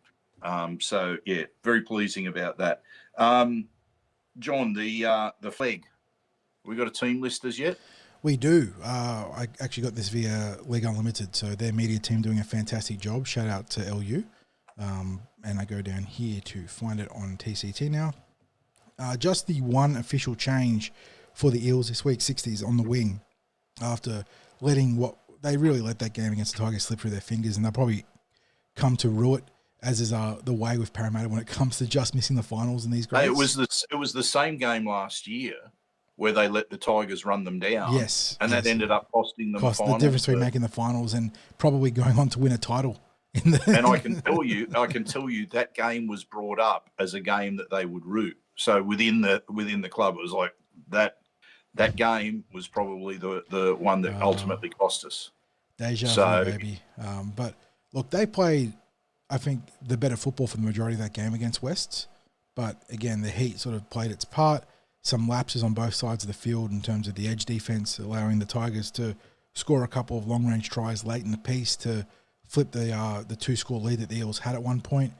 So, yeah, very pleasing about that. John, the Flegg, we got a team list as yet? We do. I actually got this via League Unlimited, so their media team doing a fantastic job. Shout out to LU. And I go down here to find it on TCT now. Just the one official change for the Eels this week, 60s on the wing, after they really let that game against the Tigers slip through their fingers, and they'll probably come to rue it, as is the way with Parramatta when it comes to just missing the finals in these grades. It was the same game last year where they let the Tigers run them down. Yes. And that ended up costing them the finals. The difference between making the finals and probably going on to win a title. And I can tell you that game was brought up as a game that they would root. So within the club, it was like that game was probably the one that ultimately cost us. Deja vu, baby. But look, they played, I think, the better football for the majority of that game against Wests. But again, the heat sort of played its part. Some lapses on both sides of the field in terms of the edge defense, allowing the Tigers to score a couple of long-range tries late in the piece to flip the 2-score lead that the Eels had at one point.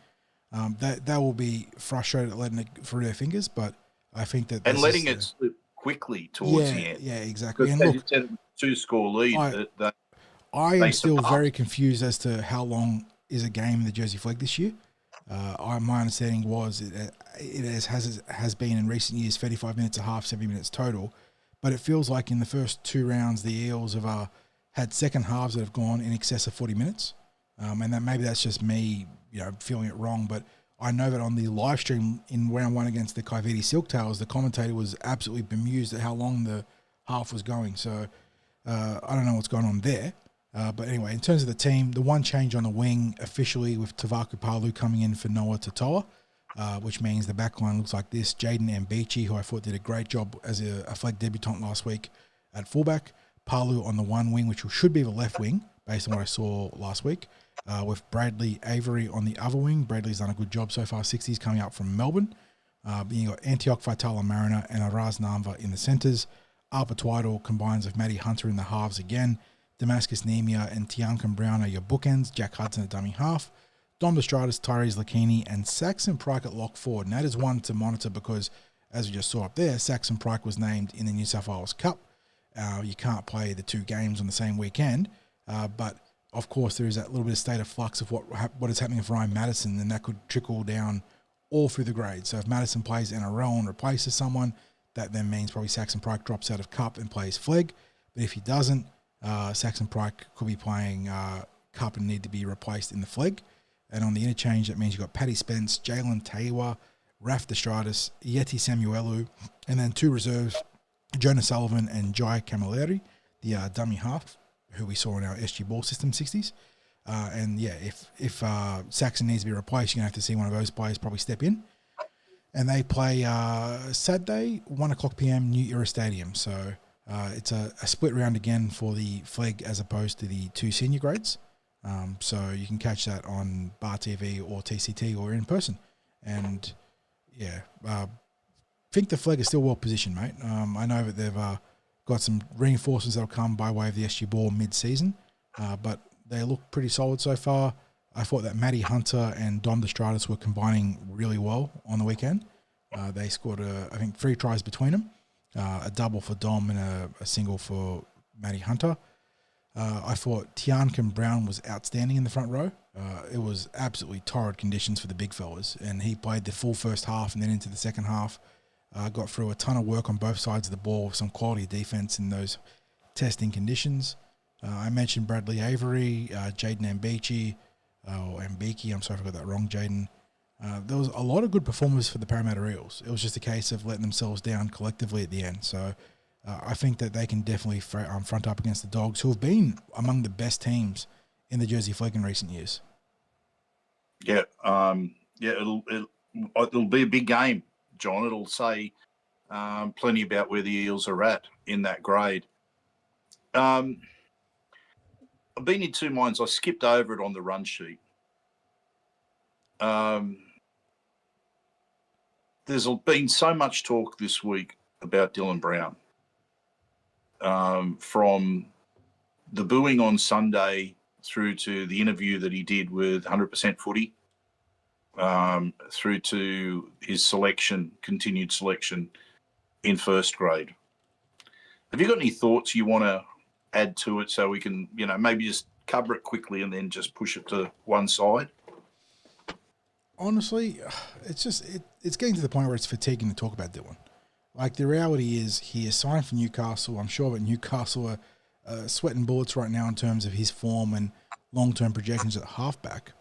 They will be frustrated at letting it through their fingers, but I think that letting it slip quickly towards the end. Yeah, exactly. And look, look, 2-score lead. I am still very confused as to how long is a game in the Jersey Flegg this year. My understanding was it has been in recent years 35 minutes a half, 70 minutes total, but it feels like in the first two rounds the Eels have had second halves that have gone in excess of 40 minutes. And that maybe that's just me, feeling it wrong. But I know that on the live stream in round one against the Kaiviti Silktails, the commentator was absolutely bemused at how long the half was going. So I don't know what's going on there. But anyway, in terms of the team, the one change on the wing officially with Tavaku Palu coming in for Noah Totoa, which means the backline looks like this. Jaden Ambichi, who I thought did a great job as a Flegg debutant last week at fullback. Palu on the one wing, which should be the left wing, based on what I saw last week, with Bradley Avery on the other wing. Bradley's done a good job so far, 60s coming up from Melbourne. You got Antioch Faitala Mariner and Araz Namva in the centres. Arpa Twaddle combines with Matty Hunter in the halves again. Damascus Nemia and Tiankan Brown are your bookends. Jack Hudson at dummy half. Dom Destratus, Tyrese Lakini, and Saxon Pryke at lock forward. And that is one to monitor because, as we just saw up there, Saxon Pryke was named in the New South Wales Cup. You can't play the two games on the same weekend, but of course there is that little bit of state of flux of what is happening for Ryan Madison, and that could trickle down all through the grade. So if Madison plays NRL and replaces someone, that then means probably Saxon Pryke drops out of Cup and plays Flegg. But if he doesn't, Saxon Pryke could be playing Cup and need to be replaced in the Flegg. And on the interchange, that means you've got Paddy Spence, Jalen Tawa, Raf Destratus, Yeti Samuelu, and then two reserves, Jonah Sullivan and Jai Camilleri, the dummy half, who we saw in our SG ball system 60s. And yeah, if Saxon needs to be replaced, you're going to have to see one of those players probably step in. And they play Saturday, 1 o'clock p.m., New Era Stadium. So it's a split round again for the Flegg as opposed to the two senior grades. So you can catch that on Bar TV or TCT or in person. And yeah, think the Flegg is still well positioned, mate. I know that they've got some reinforcements that'll come by way of the SG ball mid-season, but they look pretty solid so far. I thought that Matty Hunter and Dom Destratus were combining really well on the weekend. They scored, I think, 3 tries between them. a double for Dom and a single for Matty Hunter. I thought Tiankin Brown was outstanding in the front row. It was absolutely torrid conditions for the big fellas, and he played the full first half and then into the second half. Got through a ton of work on both sides of the ball with some quality defence in those testing conditions. I mentioned Bradley Avery, Jaden Ambici, or Ambiki, I'm sorry if I got that wrong, Jaden. There was a lot of good performers for the Parramatta Eels. It was just a case of letting themselves down collectively at the end. So I think that they can definitely front up against the Dogs, who have been among the best teams in the Jersey Flegg in recent years. Yeah, it'll be a big game, John. It'll say plenty about where the Eels are at in that grade. I've been in two minds. I skipped over it on the run sheet. There's been so much talk this week about Dylan Brown. From the booing on Sunday through to the interview that he did with 100% Footy, through to his continued selection in first grade. Have you got any thoughts you want to add to it so we can, maybe just cover it quickly and then just push it to one side? Honestly, it's getting to the point where it's fatiguing to talk about Dylan. Like, the reality is he is signed for Newcastle. I'm sure that Newcastle are sweating bullets right now in terms of his form and long-term projections at halfback.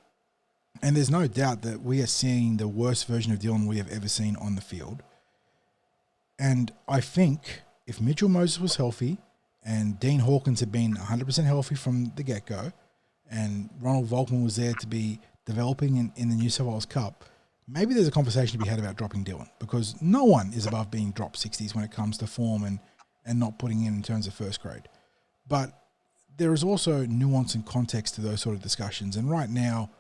And there's no doubt that we are seeing the worst version of Dylan we have ever seen on the field. And I think if Mitchell Moses was healthy and Dean Hawkins had been 100% healthy from the get-go and Ronald Volkman was there to be developing in the New South Wales Cup, maybe there's a conversation to be had about dropping Dylan, because no one is above being dropped 60s when it comes to form and not putting in terms of first grade. But there is also nuance and context to those sort of discussions. And right now,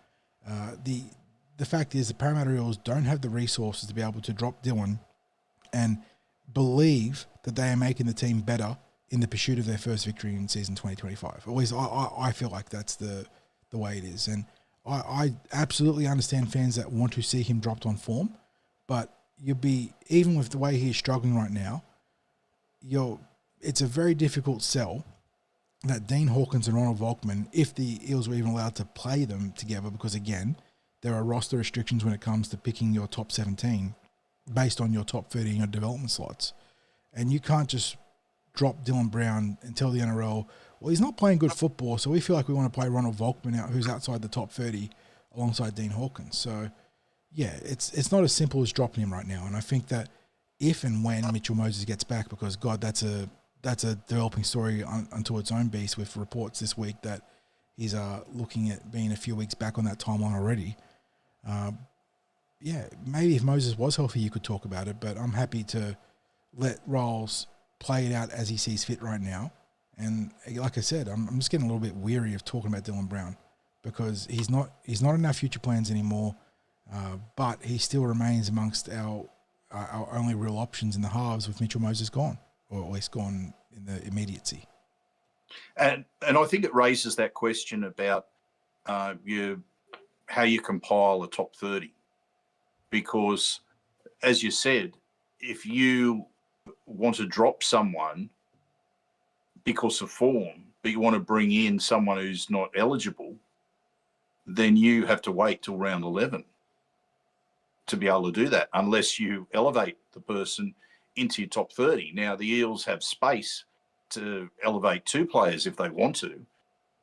the fact is the Parramatta Eels don't have the resources to be able to drop Dylan and believe that they are making the team better in the pursuit of their first victory in season 2025. At least I feel like that's the way it is. And I absolutely understand fans that want to see him dropped on form, but even with the way he is struggling right now, it's a very difficult sell that Dean Hawkins and Ronald Volkman, if the Eels were even allowed to play them together, because again, there are roster restrictions when it comes to picking your top 17 based on your top 30 in your development slots. And you can't just drop Dylan Brown and tell the NRL, well, he's not playing good football, so we feel like we want to play Ronald Volkman out, who's outside the top 30 alongside Dean Hawkins. So, yeah, it's not as simple as dropping him right now. And I think that if and when Mitchell Moses gets back, because, God, that's a developing story unto its own beast, with reports this week that he's looking at being a few weeks back on that timeline already. Maybe if Moses was healthy, you could talk about it, but I'm happy to let Rolls play it out as he sees fit right now. And like I said, I'm just getting a little bit weary of talking about Dylan Brown, because he's not in our future plans anymore, but he still remains amongst our only real options in the halves with Mitchell Moses gone, or at least gone in the immediacy. And I think it raises that question about how you compile a top 30, because, as you said, if you want to drop someone because of form, but you want to bring in someone who's not eligible, then you have to wait till round 11 to be able to do that, unless you elevate the person into your top 30. Now, the Eels have space to elevate two players if they want to,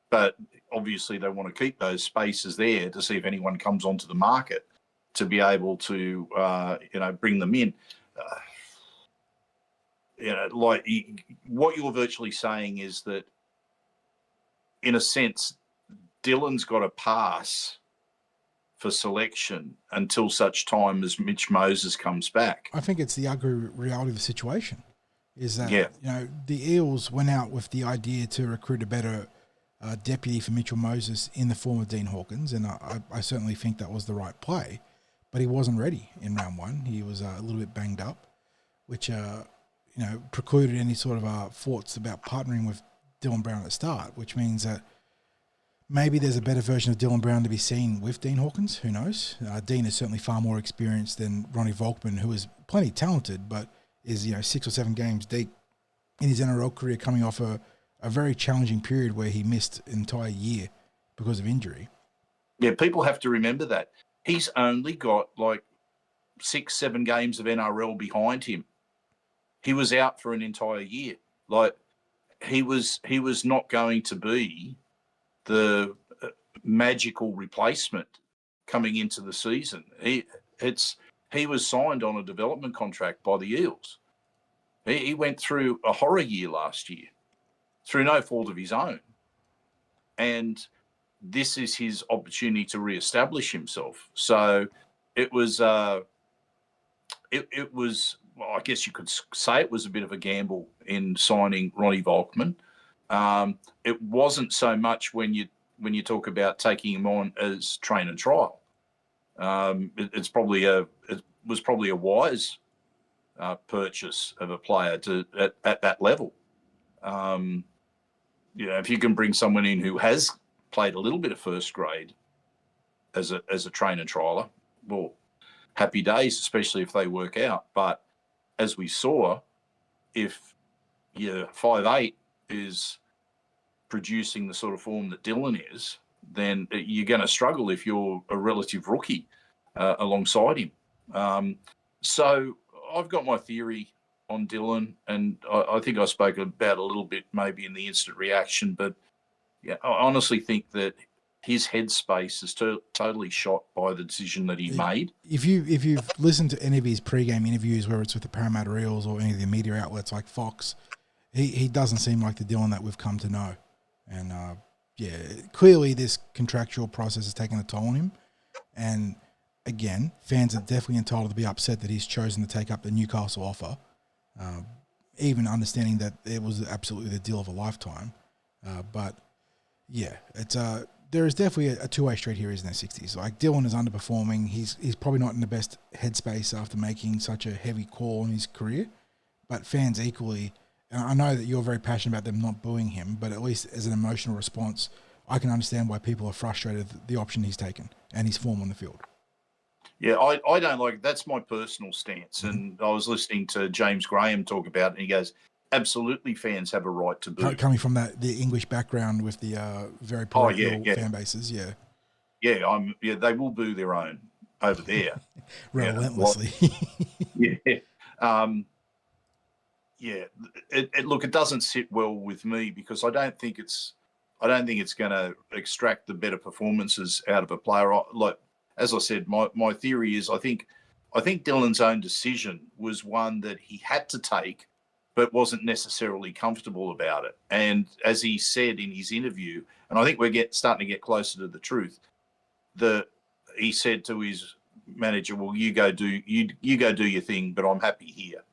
but obviously they want to keep those spaces there to see if anyone comes onto the market to be able to, bring them in. What you're virtually saying is that, in a sense, Dylan's got to pass for selection until such time as Mitch Moses comes back. I think it's the ugly reality of the situation, is that the Eels went out with the idea to recruit a better deputy for Mitchell Moses in the form of Dean Hawkins, and I certainly think that was the right play, but he wasn't ready in round one. He was a little bit banged up, which precluded any sort of thoughts about partnering with Dylan Brown at the start, which means that maybe there's a better version of Dylan Brown to be seen with Dean Hawkins. Who knows? Dean is certainly far more experienced than Ronnie Volkman, who is plenty talented, but is 6 or 7 games deep in his NRL career, coming off a very challenging period where he missed an entire year because of injury. Yeah, people have to remember that. He's only got like 6, 7 games of NRL behind him. He was out for an entire year. Like he was not going to be the magical replacement coming into the season. He was signed on a development contract by the Eels. He went through a horror year last year through no fault of his own. And this is his opportunity to reestablish himself. So it was, well, I guess you could say it was a bit of a gamble in signing Ronnie Volkman. It wasn't so much when you talk about taking him on as train and trial. It was probably a wise purchase of a player at that level. If you can bring someone in who has played a little bit of first grade as a train and trialer, well, happy days, especially if they work out. But as we saw, if your 5'8" is producing the sort of form that Dylan is, then you're going to struggle if you're a relative rookie alongside him. So I've got my theory on Dylan, and I think I spoke about a little bit maybe in the instant reaction, but yeah, I honestly think that his headspace is totally shot by the decision that he made. If you've listened to any of his pre-game interviews, whether it's with the Parramatta Eels or any of the media outlets like Foxx, he doesn't seem like the Dylan that we've come to know. And clearly this contractual process has taken a toll on him. And again, fans are definitely entitled to be upset that he's chosen to take up the Newcastle offer, even understanding that it was absolutely the deal of a lifetime. But yeah, it's there is definitely a two-way street here, isn't there, 60s? Like, Dylan is underperforming. He's probably not in the best headspace after making such a heavy call in his career. But fans equally, and I know that you're very passionate about them not booing him, but at least as an emotional response, I can understand why people are frustrated with the option he's taken and his form on the field. Yeah, I don't like it. That's my personal stance. Mm-hmm. And I was listening to James Graham talk about it, and he goes, absolutely, fans have a right to boo. Coming from the English background with the very parochial fan bases, yeah. Yeah, they will boo their own over there. Relentlessly. Look, it doesn't sit well with me because I don't think it's going to extract the better performances out of a player. Like, as I said, my theory is I think Dylan's own decision was one that he had to take, but wasn't necessarily comfortable about it. And as he said in his interview, and I think we're starting to get closer to the truth, he said to his manager, "Well, you go do your thing, but I'm happy here.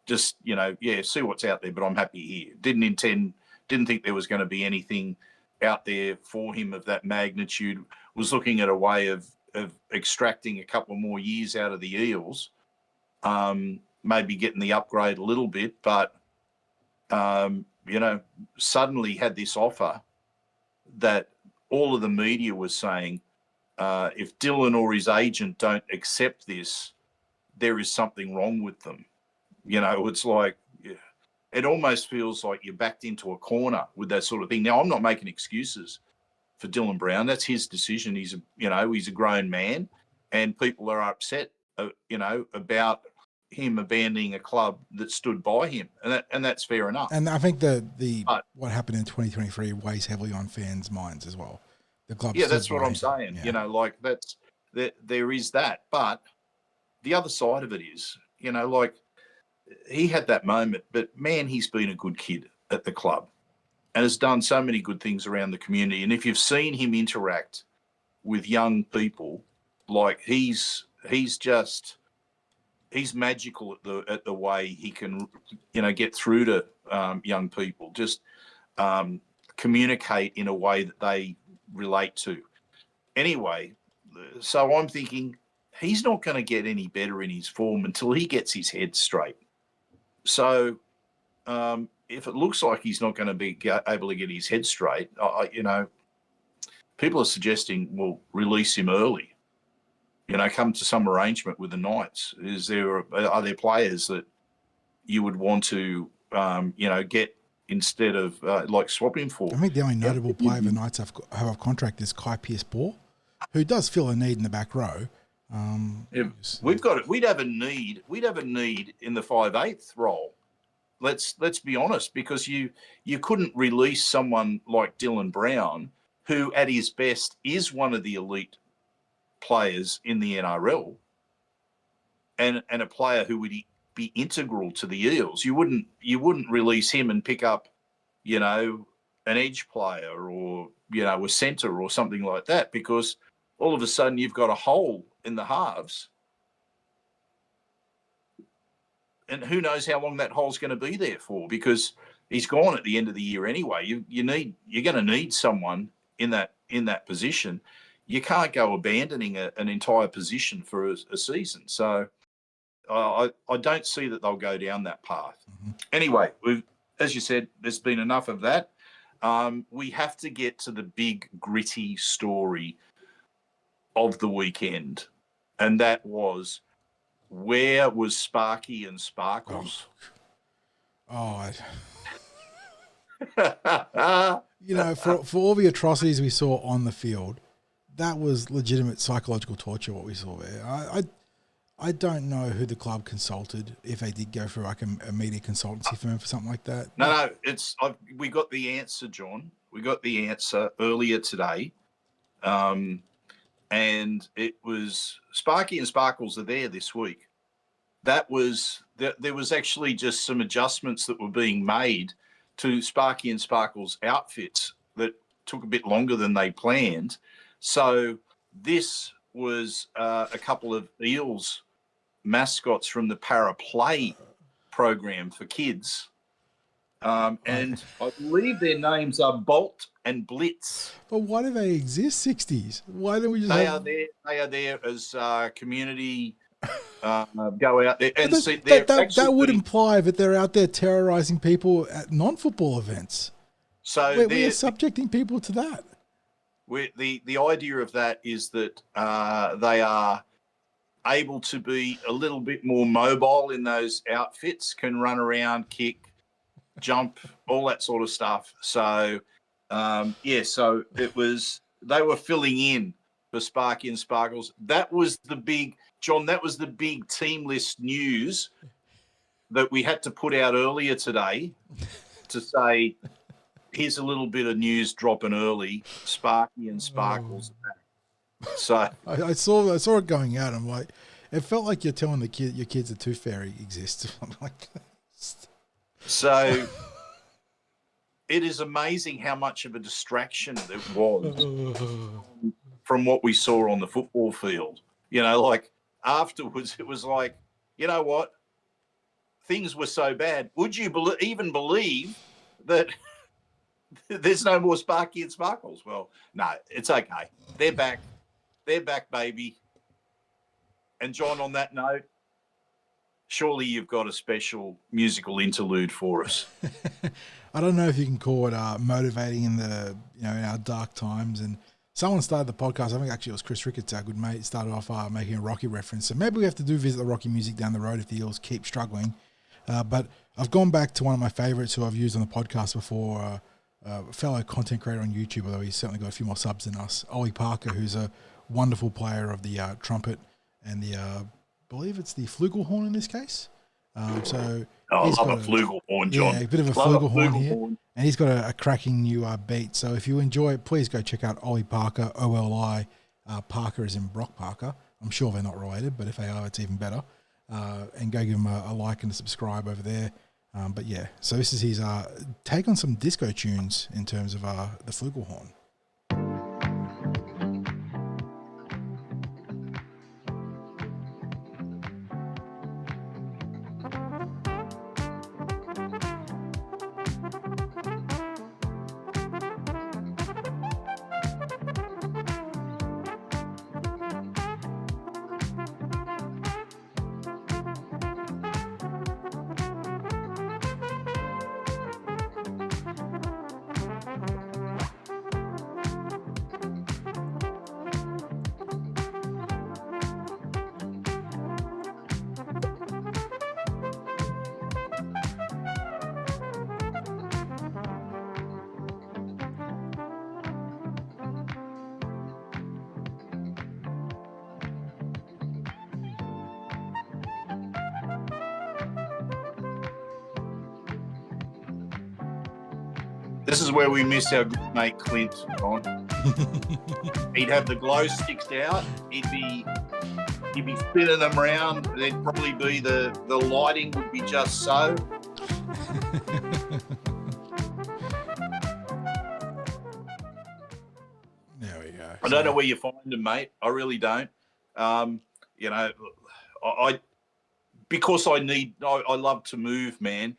Just see what's out there, but I'm happy here." Didn't think there was going to be anything out there for him of that magnitude. Was looking at a way of extracting a couple more years out of the Eels. Maybe getting the upgrade a little bit, but, suddenly had this offer that all of the media was saying, if Dylan or his agent don't accept this, there is something wrong with them. It's like, it almost feels like you're backed into a corner with that sort of thing. Now, I'm not making excuses for Dylan Brown. That's his decision. He's a grown man, and people are upset, about him abandoning a club that stood by him, and that's fair enough. And I think what happened in 2023 weighs heavily on fans' minds as well. The club, that's what I'm saying. Yeah. There is that, but the other side of it is, he had that moment, but man, he's been a good kid at the club and has done so many good things around the community. And if you've seen him interact with young people, like he's magical at the way he can, get through to young people, just communicate in a way that they relate to. Anyway, so I'm thinking he's not going to get any better in his form until he gets his head straight. So if it looks like he's not going to be able to get his head straight, people are suggesting, well, release him early. Come to some arrangement with the Knights. Are there players that you would want to, get instead of like swap him for. I think the only notable player of the Knights have a contract is Kai Pearce-Ball, who does fill a need in the back row. We've got it. We'd have a need. We'd have a need in the 5/8 role. Let's be honest, because you couldn't release someone like Dylan Brown, who at his best is one of the elite players in the NRL, and a player who would be integral to the Eels. You wouldn't release him and pick up, an edge player or a centre or something like that, because all of a sudden you've got a hole in the halves, and who knows how long that hole's going to be there for, because he's gone at the end of the year anyway. You're going to need someone in that position. You can't go abandoning an entire position for a season. So I don't see that they'll go down that path. Mm-hmm. Anyway, as you said, there's been enough of that. We have to get to the big gritty story of the weekend, and that was, where was Sparky and Sparkles? For all the atrocities we saw on the field, that was legitimate psychological torture, what we saw there. I don't know who the club consulted, if they did go for like a media consultancy firm for something like that. No, we got the answer, John. We got the answer earlier today. And it was Sparky and Sparkles are there this week. There was actually just some adjustments that were being made to Sparky and Sparkles outfits that took a bit longer than they planned. So this was a couple of Eels mascots from the Para Play program for kids. And I believe their names are Bolt and Blitz. But why do they exist, 60s? Why don't we just They are there as community go out there and see. That would imply that they're out there terrorising people at non-football events. So we are subjecting people to that. The idea of that is that they are able to be a little bit more mobile in those outfits, can run around, kick, jump, all that sort of stuff. So, so they were filling in for Sparky and Sparkles. That was the big, John, that was the big team list news that we had to put out earlier today to say, here's a little bit of news dropping early. Sparky and Sparkles are back. So I saw it going out. I'm like, it felt like you're telling your kids a Tooth Fairy exists. I'm like, so it is amazing how much of a distraction it was from what we saw on the football field. Like afterwards, it was like, you know what? Things were so bad. Would you even believe that there's no more Sparky and Sparkles? Well, no, it's okay. They're back. They're back, baby. And John, on that note, surely you've got a special musical interlude for us. I don't know if you can call it motivating in the in our dark times. And someone started the podcast. I think actually it was Chris Ricketts, our good mate, started off making a Rocky reference. So maybe we have to visit the Rocky music down the road if the Eels keep struggling. But I've gone back to one of my favourites who I've used on the podcast before. A fellow content creator on YouTube, although he's certainly got a few more subs than us, Ollie Parker, who's a wonderful player of the trumpet and the, I believe it's the flugelhorn in this case. I love a flugelhorn, John. Yeah, a bit of a flugelhorn here. And he's got a cracking new beat. So if you enjoy it, please go check out Ollie Parker, OLI. Parker is in Brock Parker. I'm sure they're not related, but if they are, it's even better. And go give him a like and a subscribe over there. But yeah, so this is his take on some disco tunes in terms of the flugelhorn. This is where we miss our good mate Clint, John. He'd have the glow sticks out. He'd be spinning them around. There'd probably be the lighting would be just so. There we go. I don't know where you find them, mate. I really don't. You know, because I love to move, man.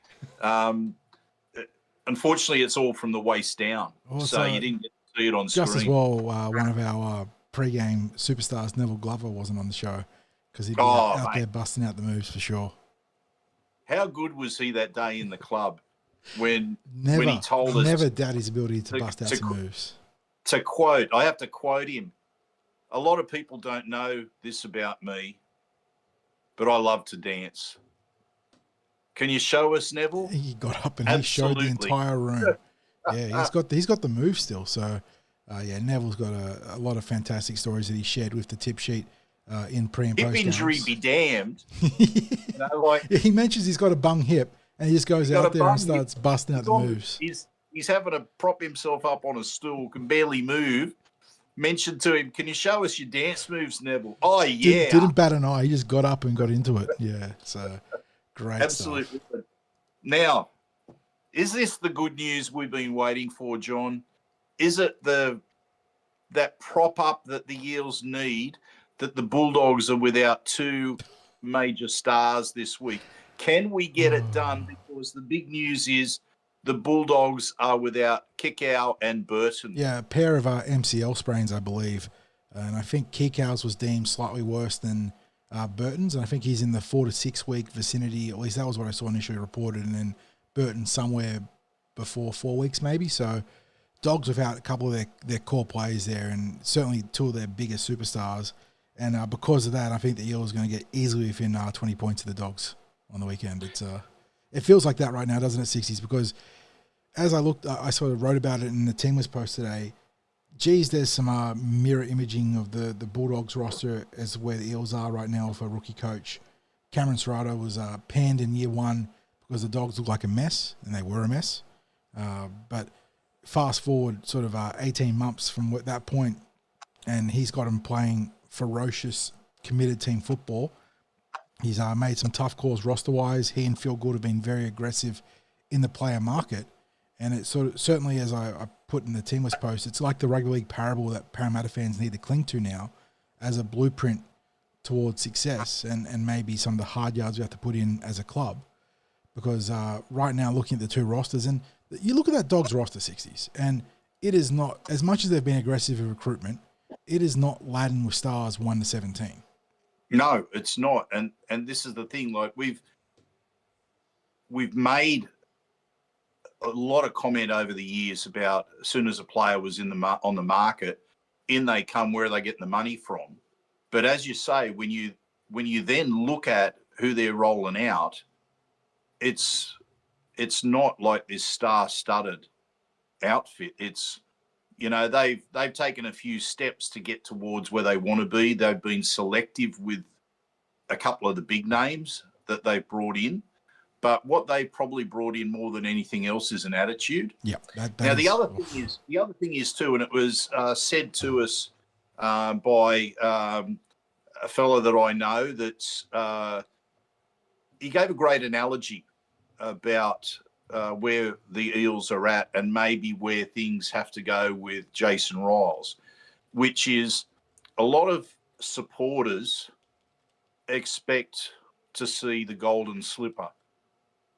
Unfortunately, it's all from the waist down, so you didn't get to see it on screen. Just as well, one of our pre-game superstars, Neville Glover, wasn't on the show because he'd be out there busting out the moves for sure. How good was he that day in the club when he told us? Never doubt his ability to bust out some moves. To quote, I have to quote him. A lot of people don't know this about me, but I love to dance. Can you show us, Neville? He got up and he showed the entire room. Yeah, he's got the move still. So, Neville's got a lot of fantastic stories that he shared with the tip sheet in pre and post. Hip injury be damned. You know, he mentions he's got a bung hip and he just goes out there and starts busting out the moves. He's having to prop himself up on a stool, can barely move. Mentioned to him, can you show us your dance moves, Neville? Oh, yeah. Didn't bat an eye. He just got up and got into it. Yeah, so great Absolutely. stuff. Now, is this the good news we've been waiting for, John? Is it that prop up that the Eels need, that the Bulldogs are without two major stars this week? Can we get it done? Because the big news is the Bulldogs are without Kikau and Burton. Yeah, a pair of MCL sprains, I believe. And I think Kikau's was deemed slightly worse than Burton's. And I think he's in the 4 to 6 week vicinity. At least that was what I saw initially reported. And then Burton somewhere before 4 weeks maybe. So Dogs without a couple of their core players there and certainly two of their biggest superstars. And because of that, I think the Eels are going to get easily within 20 points of the Dogs on the weekend. It feels like that right now, doesn't it, 60s? Because as I looked, I sort of wrote about it in the Team List post today. Geez, there's some mirror imaging of the Bulldogs roster as where the Eels are right now with a rookie coach. Cameron Serrato was panned in year one because the Dogs looked like a mess, and they were a mess. But fast forward sort of 18 months from that point, and he's got him playing ferocious, committed team football. He's made some tough calls roster-wise. He and Phil Gould have been very aggressive in the player market. And it certainly, as I put in the Team List post, it's like the rugby league parable that Parramatta fans need to cling to now as a blueprint towards success and maybe some of the hard yards we have to put in as a club. Because right now, looking at the two rosters, and you look at that Dogs roster, 60s, and it is not, as much as they've been aggressive in recruitment, it is not laden with stars 1 to 17. No, it's not. And this is the thing, like we've made a lot of comment over the years about as soon as a player was on the market, in they come, where are they getting the money from? But as you say, when you then look at who they're rolling out, it's not like this star-studded outfit. It's, you know, they've taken a few steps to get towards where they want to be. They've been selective with a couple of the big names that they've brought in. But what they probably brought in more than anything else is an attitude. Yeah. Now the other thing is too, and it was said to us by a fellow that I know that he gave a great analogy about where the Eels are at and maybe where things have to go with Jason Riles, which is a lot of supporters expect to see the golden slipper.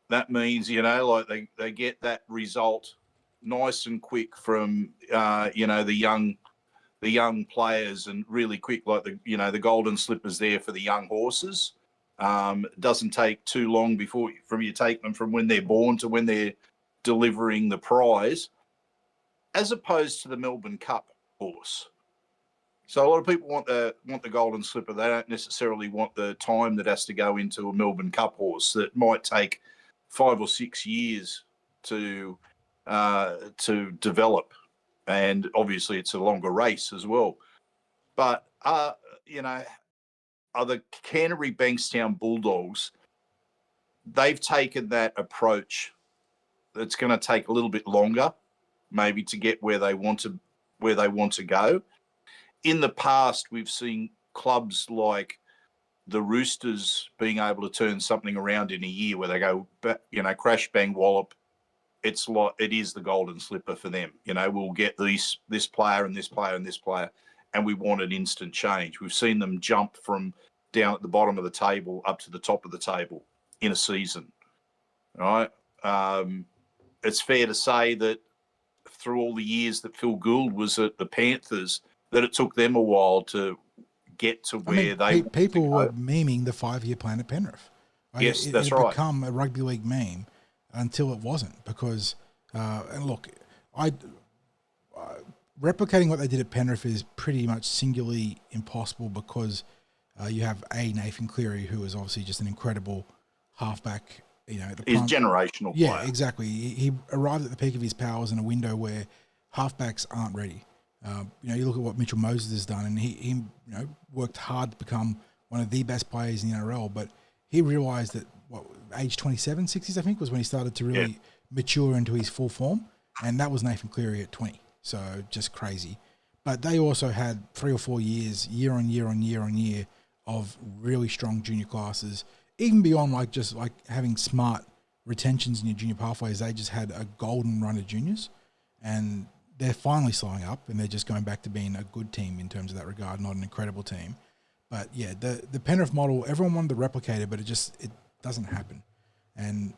That means, you know, like they get that result nice and quick from, you know, the young players and really quick, like the golden slipper's there for the young horses. It doesn't take too long from you take them from when they're born to when they're delivering the prize, as opposed to the Melbourne Cup horse. So a lot of people want the golden slipper. They don't necessarily want the time that has to go into a Melbourne Cup horse that might take 5 or 6 years to develop, and obviously it's a longer race as well. But you know, are the Canterbury Bankstown Bulldogs? They've taken that approach. That's going to take a little bit longer maybe to get where they want to go. In the past, we've seen clubs like the Roosters being able to turn something around in a year where they go, crash, bang, wallop. It is the golden slipper for them. We'll get this player and this player and this player, and we want an instant change. We've seen them jump from down at the bottom of the table up to the top of the table in a season. Right? It's fair to say that through all the years that Phil Gould was at the Panthers, that it took them a while to get to where people were memeing the 5-year plan at Penrith. Yes, that's it right. become a rugby league meme until it wasn't, because and look, replicating what they did at Penrith is pretty much singularly impossible, because you have Nathan Cleary, who is obviously just an incredible halfback. He's generational player. Yeah, exactly. He arrived at the peak of his powers in a window where halfbacks aren't ready. You look at what Mitchell Moses has done, and he worked hard to become one of the best players in the NRL, but he realised that age 27, 60s, I think, was when he started to really mature into his full form, and that was Nathan Cleary at 20. So just crazy. But they also had 3 or 4 years, year on year, of really strong junior classes, even beyond just having smart retentions in your junior pathways. They just had a golden run of juniors, and they're finally slowing up, and they're just going back to being a good team in terms of that regard, not an incredible team. But yeah, the Penrith model, everyone wanted to replicate it, but it doesn't happen. And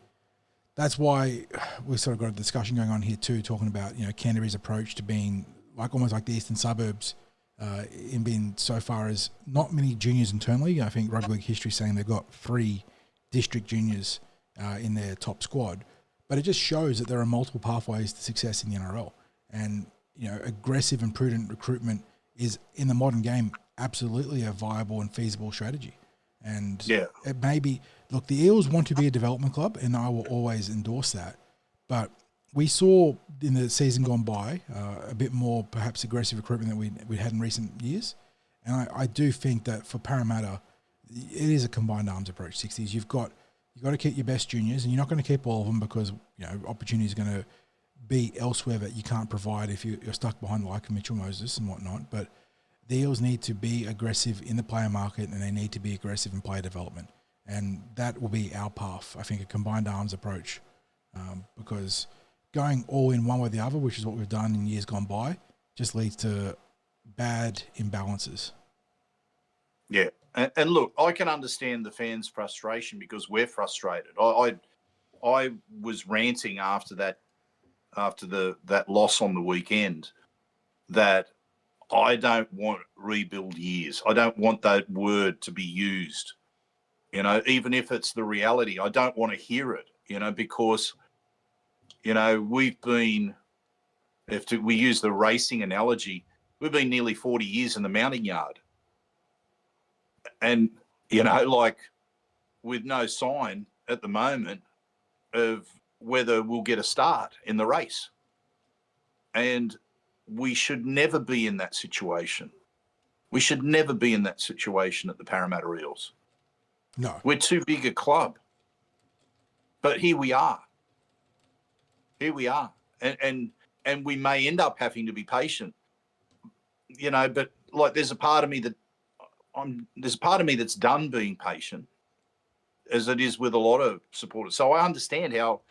that's why we've sort of got a discussion going on here too, talking about, Canterbury's approach to being almost like the eastern suburbs, in being so far as not many juniors internally. I think rugby league history is saying they've got 3 district juniors in their top squad, but it just shows that there are multiple pathways to success in the NRL. And, aggressive and prudent recruitment is, in the modern game, absolutely a viable and feasible strategy. And it may be, look, the Eels want to be a development club, and I will always endorse that. But we saw in the season gone by a bit more perhaps aggressive recruitment than we had in recent years. And I do think that for Parramatta, it is a combined arms approach, 60s. You've got to keep your best juniors, and you're not going to keep all of them, because opportunity is going to be elsewhere that you can't provide if you're stuck behind like Mitchell Moses and whatnot. But the Eels need to be aggressive in the player market, and they need to be aggressive in player development. And that will be our path, I think, a combined arms approach, because going all in one way or the other, which is what we've done in years gone by, just leads to bad imbalances. Yeah. And look, I can understand the fans' frustration, because we're frustrated. I was ranting after that loss on the weekend, that I don't want rebuild years. I don't want that word to be used. Even if it's the reality, I don't want to hear it, because, we've been, we use the racing analogy, we've been nearly 40 years in the mounting yard. And, with no sign at the moment of whether we'll get a start in the race. And we should never be in that situation. We should never be in that situation at the Parramatta Eels. No. We're too big a club. But here we are. Here we are. And we may end up having to be patient. But there's a part of me that's done being patient, as it is with a lot of supporters. So I understand how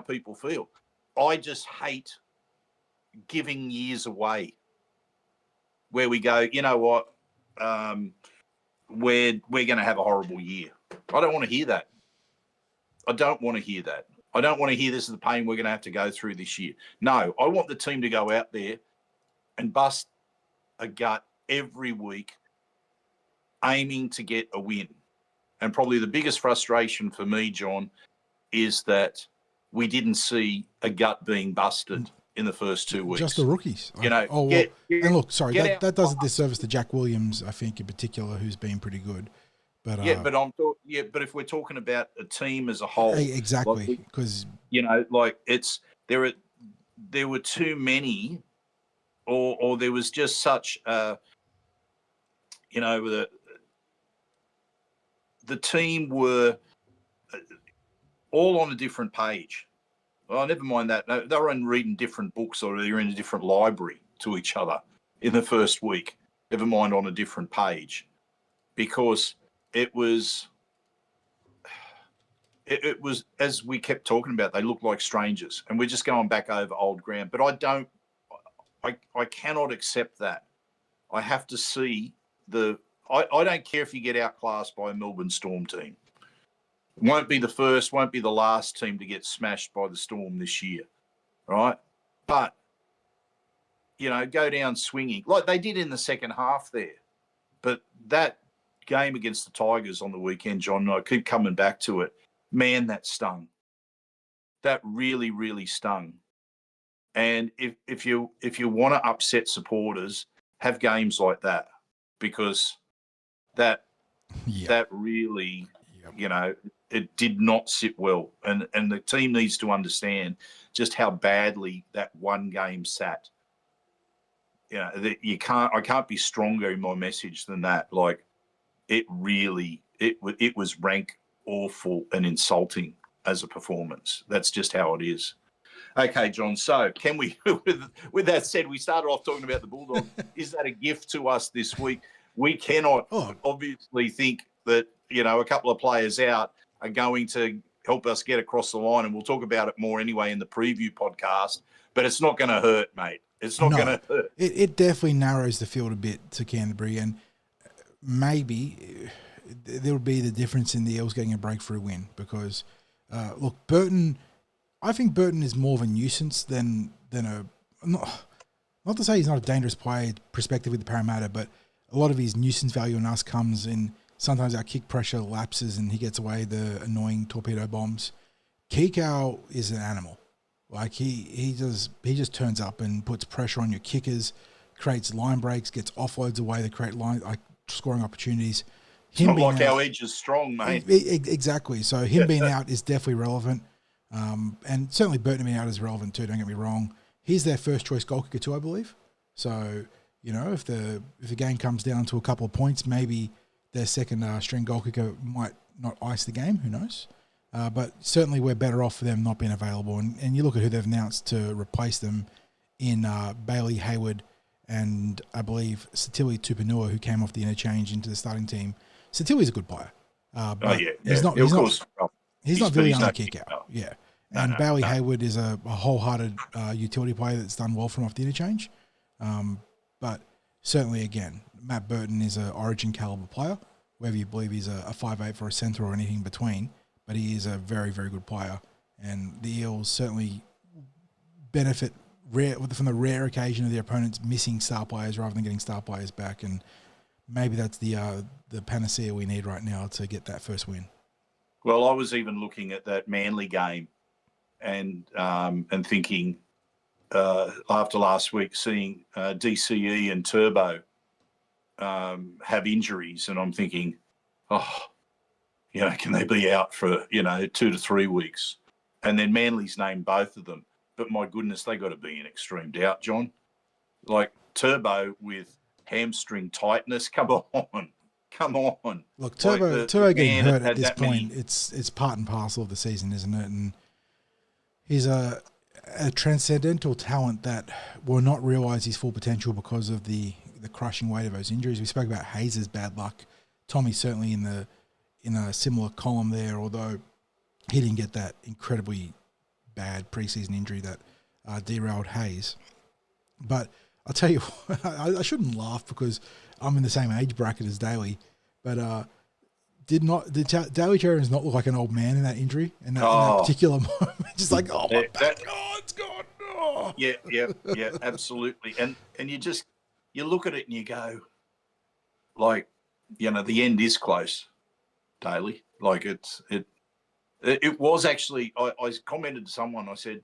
people feel. I just hate giving years away where we go, you know what, we're going to have a horrible year. I don't want to hear that. I don't want to hear that. I don't want to hear this is the pain we're going to have to go through this year. No, I want the team to go out there and bust a gut every week, aiming to get a win. And probably the biggest frustration for me, John, is that we didn't see a gut being busted in the first 2 weeks. Just the rookies. And look, sorry, that does a disservice to Jack Williams, I think, in particular, who's been pretty good. But but if we're talking about a team as a whole, exactly, because there were too many, or there was just such the team were all on a different page. Well, never mind that. No, they were in reading different books or they're in a different library to each other in the first week, never mind on a different page, because it was, as we kept talking about, they looked like strangers and we're just going back over old ground. But I cannot accept that. I have to see I don't care if you get outclassed by a Melbourne Storm team. Won't be the first, won't be the last team to get smashed by the Storm this year, right? But, go down swinging like they did in the second half there. But that game against the Tigers on the weekend, John, I keep coming back to it. Man, that stung. That really, really stung. And if you want to upset supporters, have games like that, because that really, it did not sit well. And the team needs to understand just how badly that one game sat. That I can't be stronger in my message than that. Like, it really, it was rank awful and insulting as a performance. That's just how it is. Okay, John. So can we, with that said, we started off talking about the Bulldogs. Is that a gift to us this week? We cannot obviously think that, a couple of players out are going to help us get across the line. And we'll talk about it more anyway in the preview podcast, but it's not going to hurt, mate. It's not going to hurt. It definitely narrows the field a bit to Canterbury, and maybe there will be the difference in the Eels getting a breakthrough win because, look, Burton, I think Burton is more of a nuisance than not to say he's not a dangerous player perspective with the Parramatta, but a lot of his nuisance value on us comes in sometimes our kick pressure lapses and he gets away the annoying torpedo bombs. Kikau is an animal. Like he just turns up and puts pressure on your kickers, creates line breaks, gets offloads away that create scoring opportunities. It's not like our edge is strong, mate. Exactly. So him being out is definitely relevant. And certainly Burton being out is relevant too, don't get me wrong. He's their first choice goal kicker too, I believe. So, if the game comes down to a couple of points, maybe their second string goal kicker might not ice the game, who knows? But certainly we're better off for them not being available. And you look at who they've announced to replace them in Bailey Hayward and I believe Satili Tupanua, who came off the interchange into the starting team. Satili's a good player. But he's not really on the kick out. Yeah. And Bailey Hayward is a wholehearted utility player that's done well from off the interchange. But certainly, again, Matt Burton is an origin caliber player, whether you believe he's a 5'8" for a centre or anything in between. But he is a very, very good player. And the Eels certainly benefit from the rare occasion of their opponents missing star players rather than getting star players back. And maybe that's the panacea we need right now to get that first win. Well, I was even looking at that Manly game and thinking after last week, seeing DCE and Turbo have injuries, and I'm thinking, can they be out for 2 to 3 weeks? And then Manly's named both of them, but my goodness, they got to be in extreme doubt, John. Like Turbo with hamstring tightness, come on. Look, Turbo getting hurt at this point, it's part and parcel of the season, isn't it? And he's a transcendental talent that will not realise his full potential because of the crushing weight of those injuries. We spoke about Hayes' bad luck. Tommy's certainly in a similar column there, although he didn't get that incredibly bad preseason injury that derailed Hayes. But I'll tell you, I shouldn't laugh because I'm in the same age bracket as Daly, but did Daly Cherry not look like an old man in that injury in that particular moment? Just like, oh my back, it's gone. Oh. Yeah, absolutely. And you look at it and you go, like, the end is close, Daly. Like it was actually. I commented to someone. I said,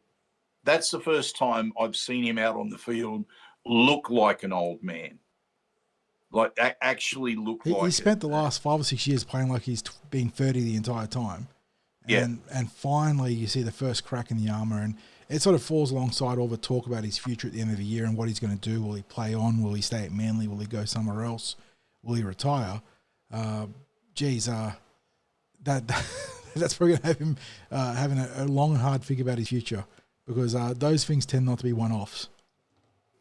that's the first time I've seen him out on the field look like an old man. Like actually look like he spent the last 5 or 6 years playing like he's been 30 the entire time. And finally you see the first crack in the armour, and it sort of falls alongside all the talk about his future at the end of the year and what he's going to do. Will he play on? Will he stay at Manly? Will he go somewhere else? Will he retire? that's probably going to have him having a long and hard think about his future, because those things tend not to be one-offs.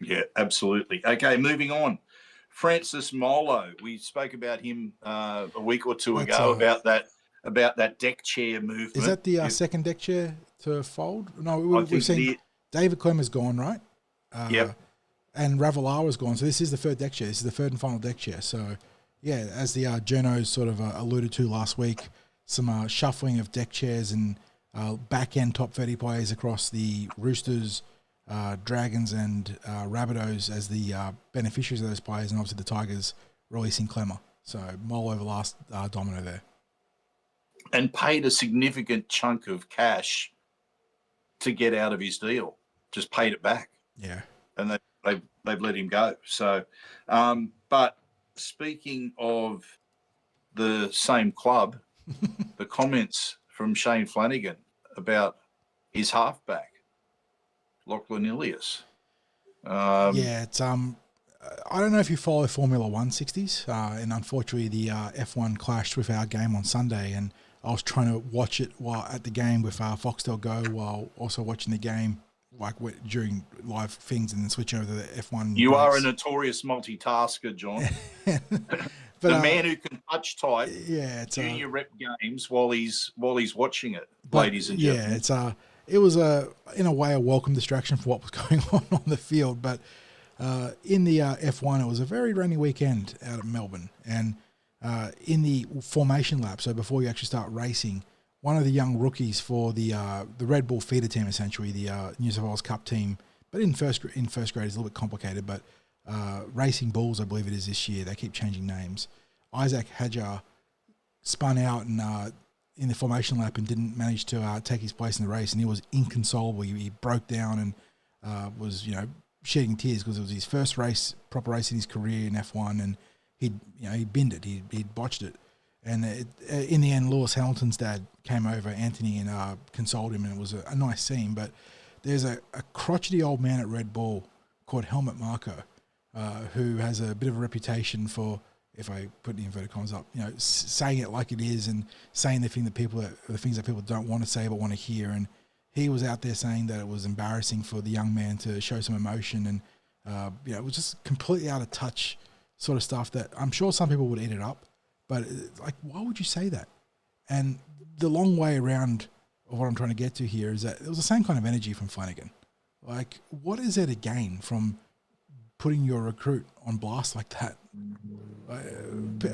Yeah, absolutely. Okay, moving on. Francis Molo. We spoke about him a week or two ago about that deck chair movement. Is that the second deck chair to fold? No, we've seen David Clemmer's gone, right? Yep. And Ravalawa's gone. So this is the third deck chair. This is the third and final deck chair. So, yeah, as the journos sort of alluded to last week, some shuffling of deck chairs and back-end top 30 players across the Roosters, Dragons and Rabbitohs as the beneficiaries of those players, and obviously the Tigers releasing Clemmer. So Molo over last domino there. And paid a significant chunk of cash to get out of his deal. Just paid it back. Yeah. And they've let him go. So, but speaking of the same club, the comments from Shane Flanagan about his halfback, Lachlan Ilias. Yeah, it's I don't know if you follow Formula One 60s, and unfortunately the F1 clashed with our game on Sunday, and I was trying to watch it while at the game with Foxtel Go while also watching the game like during live things, and then switch over to the F1. You are a notorious multitasker, John. But, the man who can touch type junior rep games while he's watching it, ladies and gentlemen. Yeah, it was in a way a welcome distraction for what was going on the field. But in the F1, it was a very rainy weekend out of Melbourne, and in the formation lap, so before you actually start racing, one of the young rookies for the Red Bull feeder team, essentially the New South Wales Cup team, but in first grade it's a little bit complicated, but Racing Bulls, I believe it is this year. They keep changing names. Isaac Hajar spun out and in the formation lap and didn't manage to take his place in the race, and he was inconsolable. He broke down and was shedding tears because it was his first proper race in his career in F1, and he binned it. He'd botched it. And in the end, Lewis Hamilton's dad came over, Anthony, and consoled him, and it was a nice scene. But there's a crotchety old man at Red Bull called Helmut Marko, who has a bit of a reputation for, if I put the inverted commas up, saying it like it is and saying the things that people don't want to say but want to hear. And he was out there saying that it was embarrassing for the young man to show some emotion, and it was just completely out of touch sort of stuff that I'm sure some people would eat it up. But, why would you say that? And the long way around of what I'm trying to get to here is that it was the same kind of energy from Flanagan. Like, what is there to gain from putting your recruit on blast like that?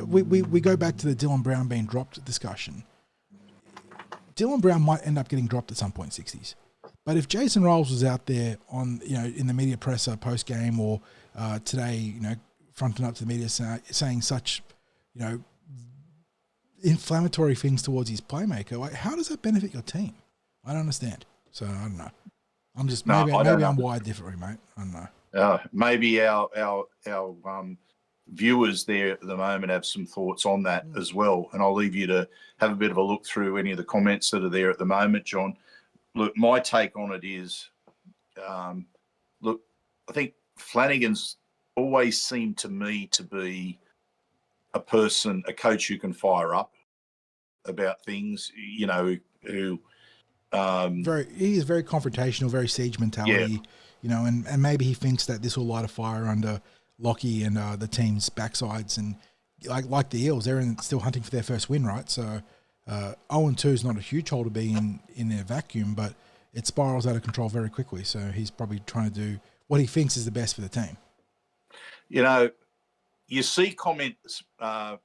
We go back to the Dylan Brown being dropped discussion. Dylan Brown might end up getting dropped at some point, 60s. But if Jason Rolls was out there on, in the media presser post-game or today, fronting up to the media saying such, inflammatory things towards his playmaker, how does that benefit your team? I don't understand. So I don't know. I'm just maybe I'm wired differently, mate. I don't know. Maybe our viewers there at the moment have some thoughts on that as well, and I'll leave you to have a bit of a look through any of the comments that are there at the moment, John. Look, my take on it is, I think Flanagan's always seemed to me to be a coach who can fire up about things, he is very confrontational, very siege mentality, and maybe he thinks that this will light a fire under Lockie and the team's backsides, and like the Eels, they're still hunting for their first win, right? So 0-2 is not a huge hole to be in their vacuum, but it spirals out of control very quickly. So he's probably trying to do what he thinks is the best for the team. You see comments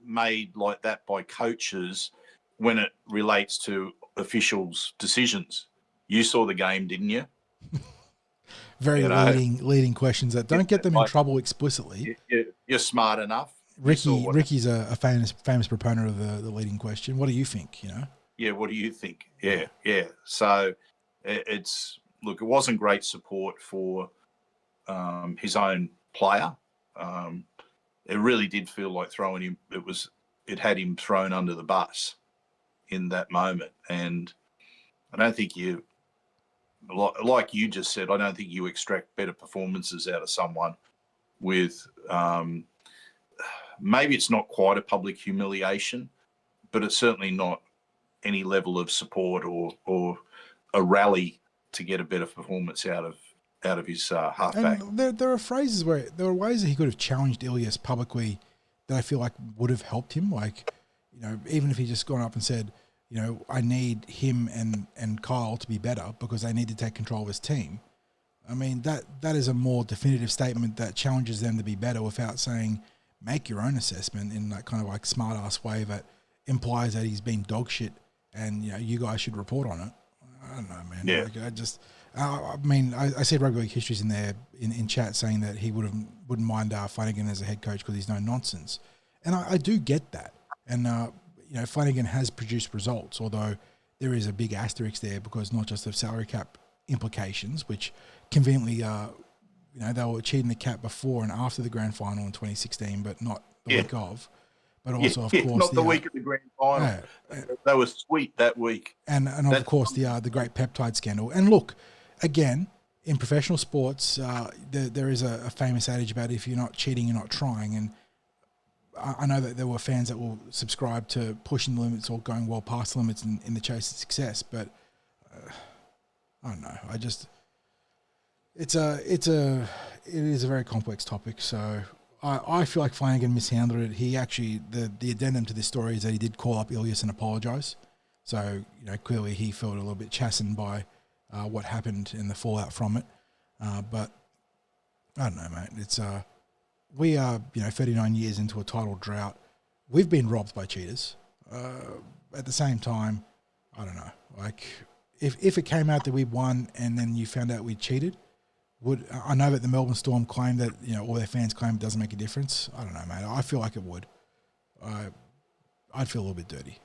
made like that by coaches when it relates to officials' decisions. You saw the game, didn't you? Very leading questions that don't get them in trouble explicitly. You're smart enough. Ricky's a famous proponent of the leading question. What do you think? Yeah, what do you think? Yeah. So it wasn't great support for his own player. It really did feel like throwing him. It had him thrown under the bus in that moment, and I don't think like you just said, I don't think you extract better performances out of someone with maybe it's not quite a public humiliation, but it's certainly not any level of support or a rally to get a better performance out of his halfback. And there are phrases where there are ways that he could have challenged Ilias publicly that I feel like would have helped him. Like, you know, even if he just gone up and said, you know, I need him and Kyle to be better because they need to take control of his team. I mean, that is a more definitive statement that challenges them to be better without saying, make your own assessment in that kind of like smart ass way that implies that he's been dog shit and, you know, you guys should report on it. I don't know, man. Yeah. Like, I see Rugby League Histories in there in chat saying that he wouldn't mind Flanagan as a head coach because he's no nonsense. And I do get that. And, you know, Flanagan has produced results, although there is a big asterisk there because not just of salary cap implications, which conveniently, you know, they were cheating the cap before and after the grand final in 2016, but not the week of. But also, of course, not the week of the grand final. They were sweet that week. And of course, the great peptide scandal. And look, again, in professional sports, there is a famous adage about if you're not cheating, you're not trying. And I know that there were fans that will subscribe to pushing the limits or going well past the limits in the chase of success. But I don't know. It is a very complex topic. So I feel like Flanagan mishandled it. He actually, the addendum to this story is that he did call up Ilias and apologise. So, you know, clearly he felt a little bit chastened by what happened in the fallout from it. But I don't know, mate. It's we are, you know, 39 years into a title drought. We've been robbed by cheaters. At the same time, I don't know. Like, if it came out that we won and then you found out we cheated, I know that the Melbourne Storm claim that, you know, all their fans claim it doesn't make a difference. I don't know, mate. I feel like it would. I'd feel a little bit dirty.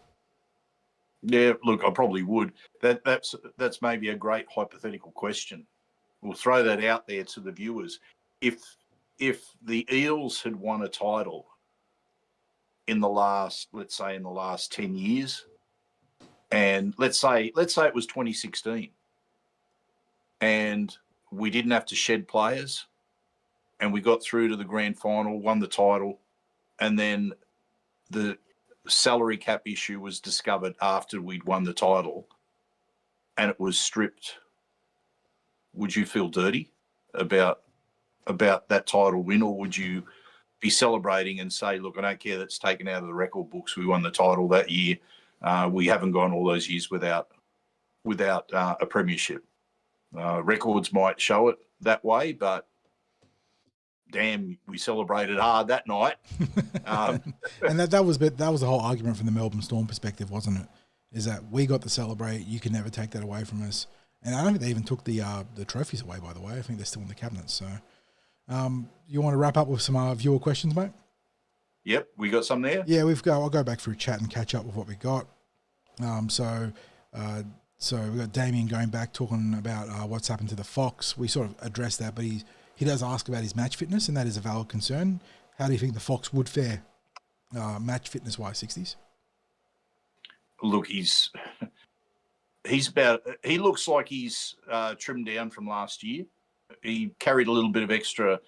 Yeah, look, I probably would. That's maybe a great hypothetical question. We'll throw that out there to the viewers. If the Eels had won a title in the last, let's say, 10 years, and let's say it was 2016, and we didn't have to shed players, and we got through to the grand final, won the title, and then the salary cap issue was discovered after we'd won the title, and it was stripped. Would you feel dirty about that title win, or would you be celebrating and say, look, I don't care that's taken out of the record books, we won the title that year, we haven't gone all those years without a premiership? Records might show it that way, but damn, we celebrated hard that night. And that was the whole argument from the Melbourne Storm perspective, wasn't it? Is that we got to celebrate, you can never take that away from us. And I don't think they even took the trophies away, by the way. I think they're still in the cabinets. So you want to wrap up with some viewer questions, mate? Yep, we got some there. Yeah, I'll go back through chat and catch up with what we got. So we've got Damien going back talking about what's happened to the Foxx. We sort of addressed that, but he does ask about his match fitness, and that is a valid concern. How do you think the Foxx would fare match fitness-wise, 60s? Look, he looks like he's trimmed down from last year. He carried a little bit of extra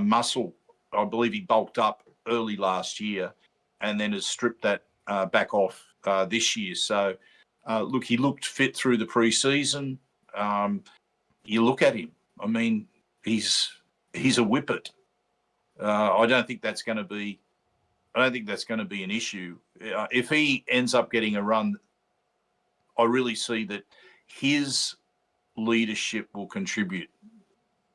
muscle. I believe he bulked up early last year and then has stripped that back off this year. So, look, he looked fit through the pre-season. You look at him. I mean, he's a whippet. I don't think that's going to be an issue. If he ends up getting a run, I really see that his leadership will contribute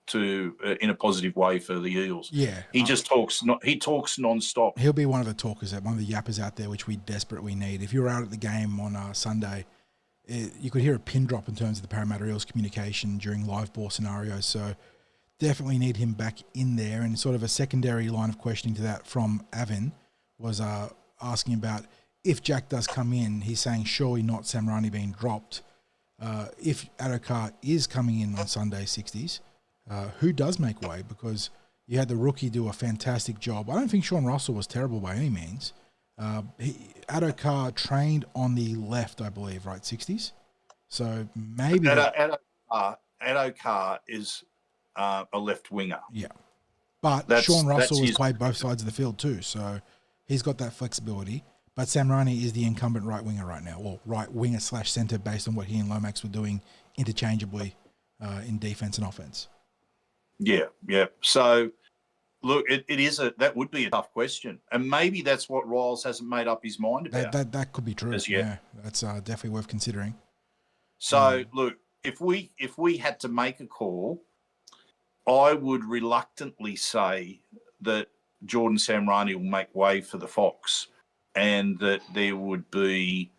to in a positive way for the Eels. Yeah, he just talks. He talks non-stop. He'll be one of the talkers, one of the yappers out there, which we desperately need. If you were out at the game on Sunday, you could hear a pin drop in terms of the Parramatta Eels communication during live ball scenarios. So definitely need him back in there. And sort of a secondary line of questioning to that from Avin was asking about if Jack does come in. He's saying surely not Samrani being dropped. If Adokar is coming in on Sunday 60s, who does make way? Because you had the rookie do a fantastic job. I don't think Sean Russell was terrible by any means. Adokar trained on the left, I believe, right? 60s. So maybe Adokar is a left winger. Yeah, but Sean Russell has played both sides of the field too, so he's got that flexibility. But Sam Riney is the incumbent right winger right now, or right winger / centre, based on what he and Lomax were doing interchangeably in defence and offence. Yeah. So, look, that would be a tough question, and maybe that's what Riles hasn't made up his mind about. That could be true. As yet. Yeah, that's definitely worth considering. So, look, if we had to make a call, I would reluctantly say that Jordan Samrani will make way for the Foxx, and that there would be,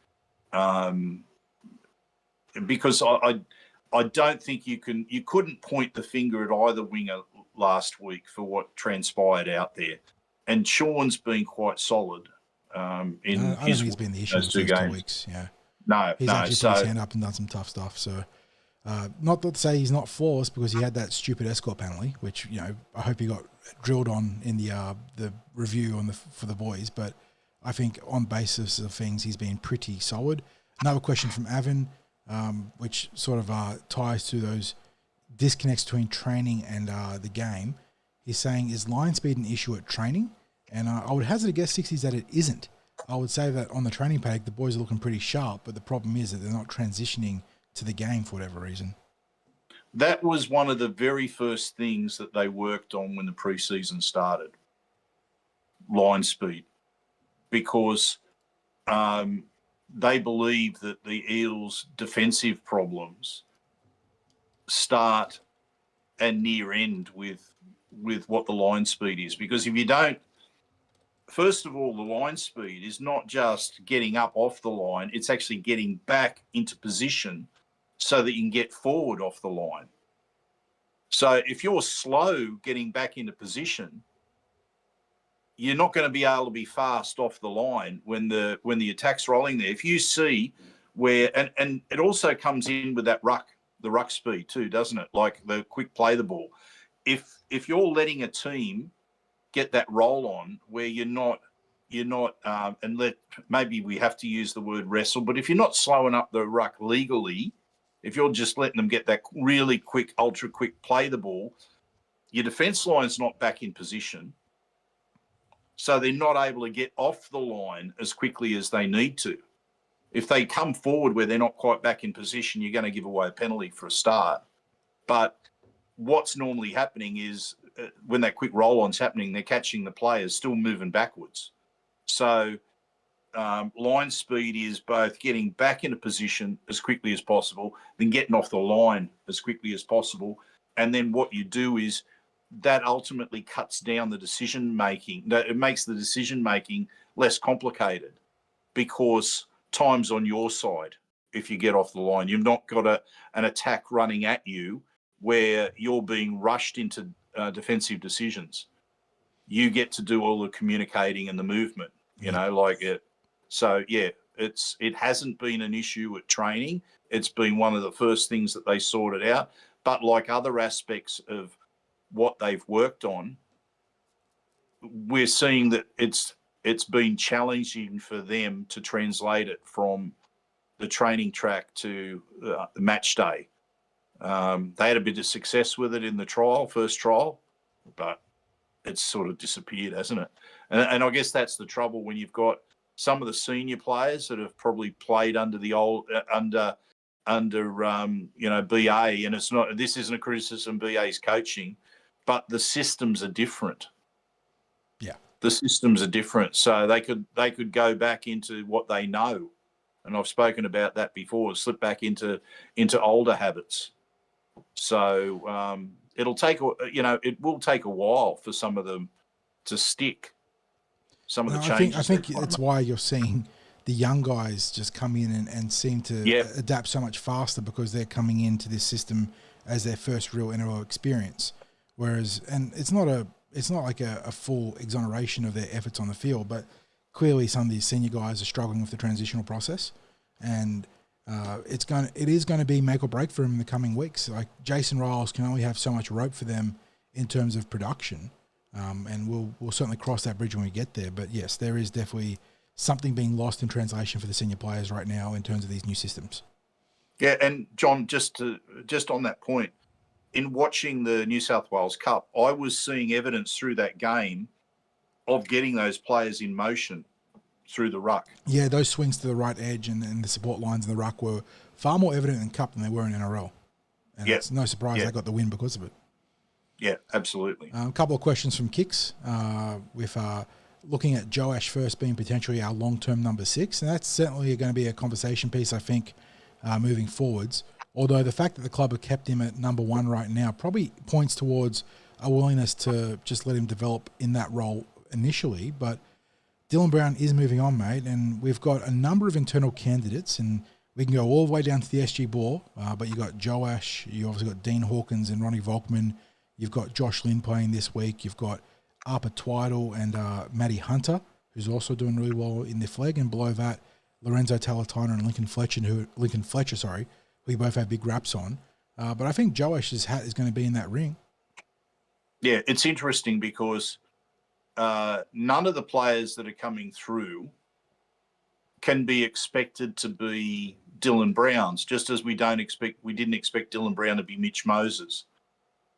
because I don't think you couldn't point the finger at either winger last week for what transpired out there, and Sean's been quite solid. I don't think he's been the issue in the first 2 weeks. Yeah, he's actually put his hand up and done some tough stuff. So. Not to say he's not flawless, because he had that stupid escort penalty, which I hope he got drilled on in the review for the boys. But I think on basis of things, he's been pretty solid. Another question from Avin, which sort of ties to those disconnects between training and the game. He's saying, is line speed an issue at training? And I would hazard a guess, 60s, that it isn't. I would say that on the training paddock, the boys are looking pretty sharp, but the problem is that they're not transitioning to the game for whatever reason. That was one of the very first things that they worked on when the preseason started, line speed, because they believe that the Eels' defensive problems start and near end with what the line speed is. Because if you don't, first of all, the line speed is not just getting up off the line, it's actually getting back into position so that you can get forward off the line. So if you're slow getting back into position, you're not going to be able to be fast off the line when the attack's rolling there. If you see where, and it also comes in with that the ruck speed too, doesn't it? Like the quick play the ball. If you're letting a team get that roll on where you're not, and maybe we have to use the word wrestle, but if you're not slowing up the ruck legally, if you're just letting them get that really quick, ultra quick play the ball, your defence line's not back in position. So they're not able to get off the line as quickly as they need to. If they come forward where they're not quite back in position, you're going to give away a penalty for a start. But what's normally happening is when that quick roll-on's happening, they're catching the players still moving backwards. So line speed is both getting back into position as quickly as possible, then getting off the line as quickly as possible. And then what you do is that ultimately cuts down the decision-making. It makes the decision-making less complicated because time's on your side if you get off the line. You've not got an attack running at you where you're being rushed into defensive decisions. You get to do all the communicating and the movement, like it. So, yeah, it hasn't been an issue at training. It's been one of the first things that they sorted out. But like other aspects of what they've worked on, we're seeing that it's been challenging for them to translate it from the training track to the match day. They had a bit of success with it in the first trial, but it's sort of disappeared, hasn't it? And I guess that's the trouble when you've got some of the senior players that have probably played under the old BA, and this isn't a criticism of BA's coaching, but the systems are different. Yeah, the systems are different, so they could go back into what they know, and I've spoken about that before. Slip back into older habits. So it will take a while for some of them to stick. Some of the changes. I think that's why you're seeing the young guys just come in and seem to adapt so much faster, because they're coming into this system as their first real NRL experience. Whereas, and it's not like a full exoneration of their efforts on the field, but clearly some of these senior guys are struggling with the transitional process, and it is going to be make or break for them in the coming weeks. Like Jason Riles can only have so much rope for them in terms of production. And we'll certainly cross that bridge when we get there. But yes, there is definitely something being lost in translation for the senior players right now in terms of these new systems. Yeah, and John, just on that point, in watching the New South Wales Cup, I was seeing evidence through that game of getting those players in motion through the ruck. Yeah, those swings to the right edge and the support lines in the ruck were far more evident in Cup than they were in NRL. And it's no surprise they got the win because of it. Yeah, absolutely. A couple of questions from Kicks with looking at Joash first being potentially our long-term number 6, and that's certainly going to be a conversation piece, I think, moving forwards. Although the fact that the club have kept him at number 1 right now probably points towards a willingness to just let him develop in that role initially. But Dylan Brown is moving on, mate, and we've got a number of internal candidates, and we can go all the way down to the SG Ball, but you got Joash, you obviously got Dean Hawkins and Ronnie Volkman, you've got Josh Lynn playing this week, you've got Arpa Twiddle and Matty Hunter, who's also doing really well in the Flegg, and below that, Lorenzo Talatona and Lincoln Fletcher, who we both have big raps on. But I think Joash's hat is going to be in that ring. Yeah, it's interesting because none of the players that are coming through can be expected to be Dylan Brown's, just as we didn't expect Dylan Brown to be Mitch Moses.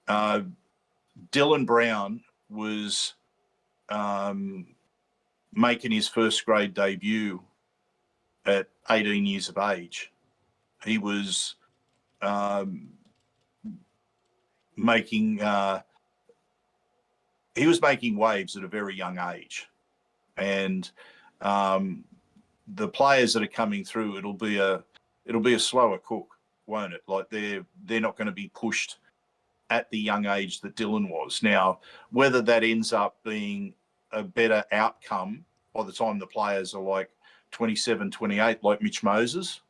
Dylan Brown was making his first grade debut at 18 years of age. He was making waves at a very young age, and the players that are coming through, it'll be a slower cook, won't it? Like they're not going to be pushed at the young age that Dylan was. Now, whether that ends up being a better outcome by the time the players are like 27, 28, like Mitch Moses,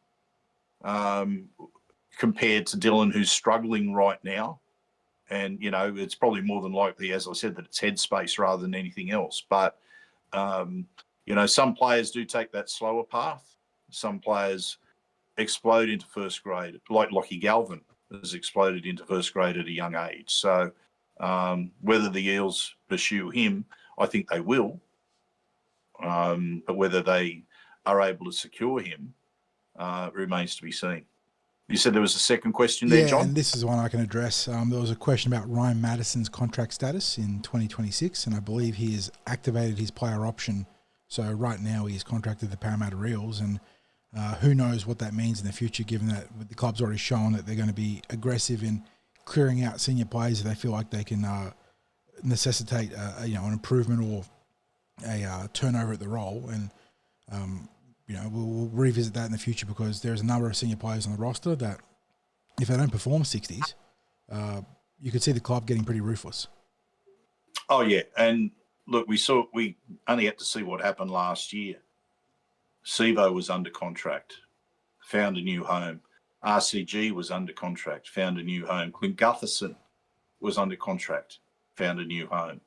compared to Dylan, who's struggling right now. And, you know, it's probably more than likely, as I said, that it's headspace rather than anything else. But, you know, some players do take that slower path. Some players explode into first grade, like Lockie Galvin has exploded into first grade at a young age. So whether the Eels pursue him, I think they will. But whether they are able to secure him remains to be seen. You said there was a second question there, John? Yeah, and this is one I can address. There was a question about Ryan Madison's contract status in 2026, and I believe he has activated his player option. So right now he is contracted to the Parramatta Eels, and who knows what that means in the future, given that the club's already shown that they're going to be aggressive in clearing out senior players if they feel like they can necessitate an improvement or a turnover at the role. And we'll revisit that in the future, because there's a number of senior players on the roster that, if they don't perform 60s, you could see the club getting pretty ruthless. Oh, yeah. And look, we only had to see what happened last year. Sevo was under contract, found a new home. RCG was under contract, found a new home. Clint Gutherson was under contract, found a new home.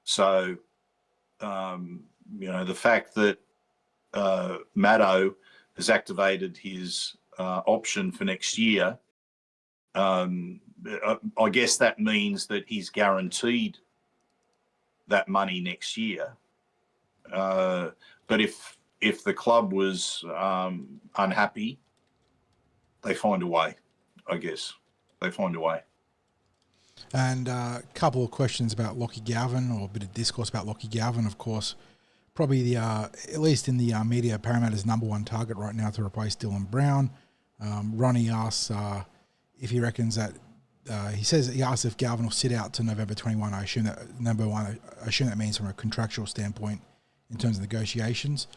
So, the fact that Maddo has activated his option for next year, I guess that means that he's guaranteed that money next year. But if the club was unhappy, they find a way, I guess. They find a way. And a couple of questions about Lockie Galvin, or a bit of discourse about Lockie Galvin, of course. Probably at least in the media, Parramatta's number 1 target right now to replace Dylan Brown. Ronnie asks if he reckons that he asks if Galvin will sit out to November 21. I assume that means from a contractual standpoint in terms of negotiations.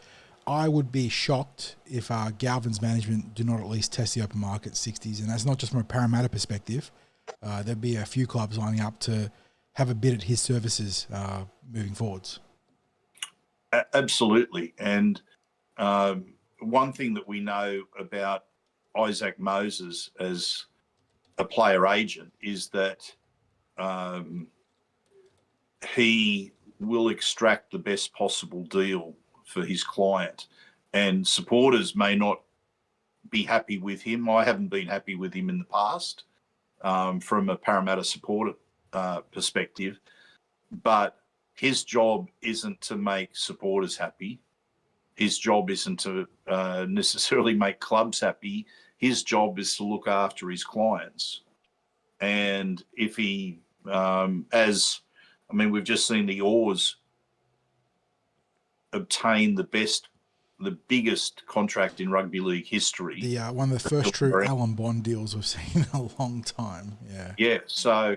I would be shocked if Galvin's management do not at least test the open market 60s, and that's not just from a Parramatta perspective. There'd be a few clubs lining up to have a bid at his services moving forwards. Absolutely. And one thing that we know about Isaac Moses as a player agent is that he will extract the best possible deal for his client. And supporters may not be happy with him. I haven't been happy with him in the past from a Parramatta supporter perspective. But his job isn't to make supporters happy. His job isn't to necessarily make clubs happy. His job is to look after his clients. And if he, we've just seen the Oars obtain the biggest contract in rugby league history. The one of the first true Alan Bond deals we've seen in a long time. Yeah. Yeah. So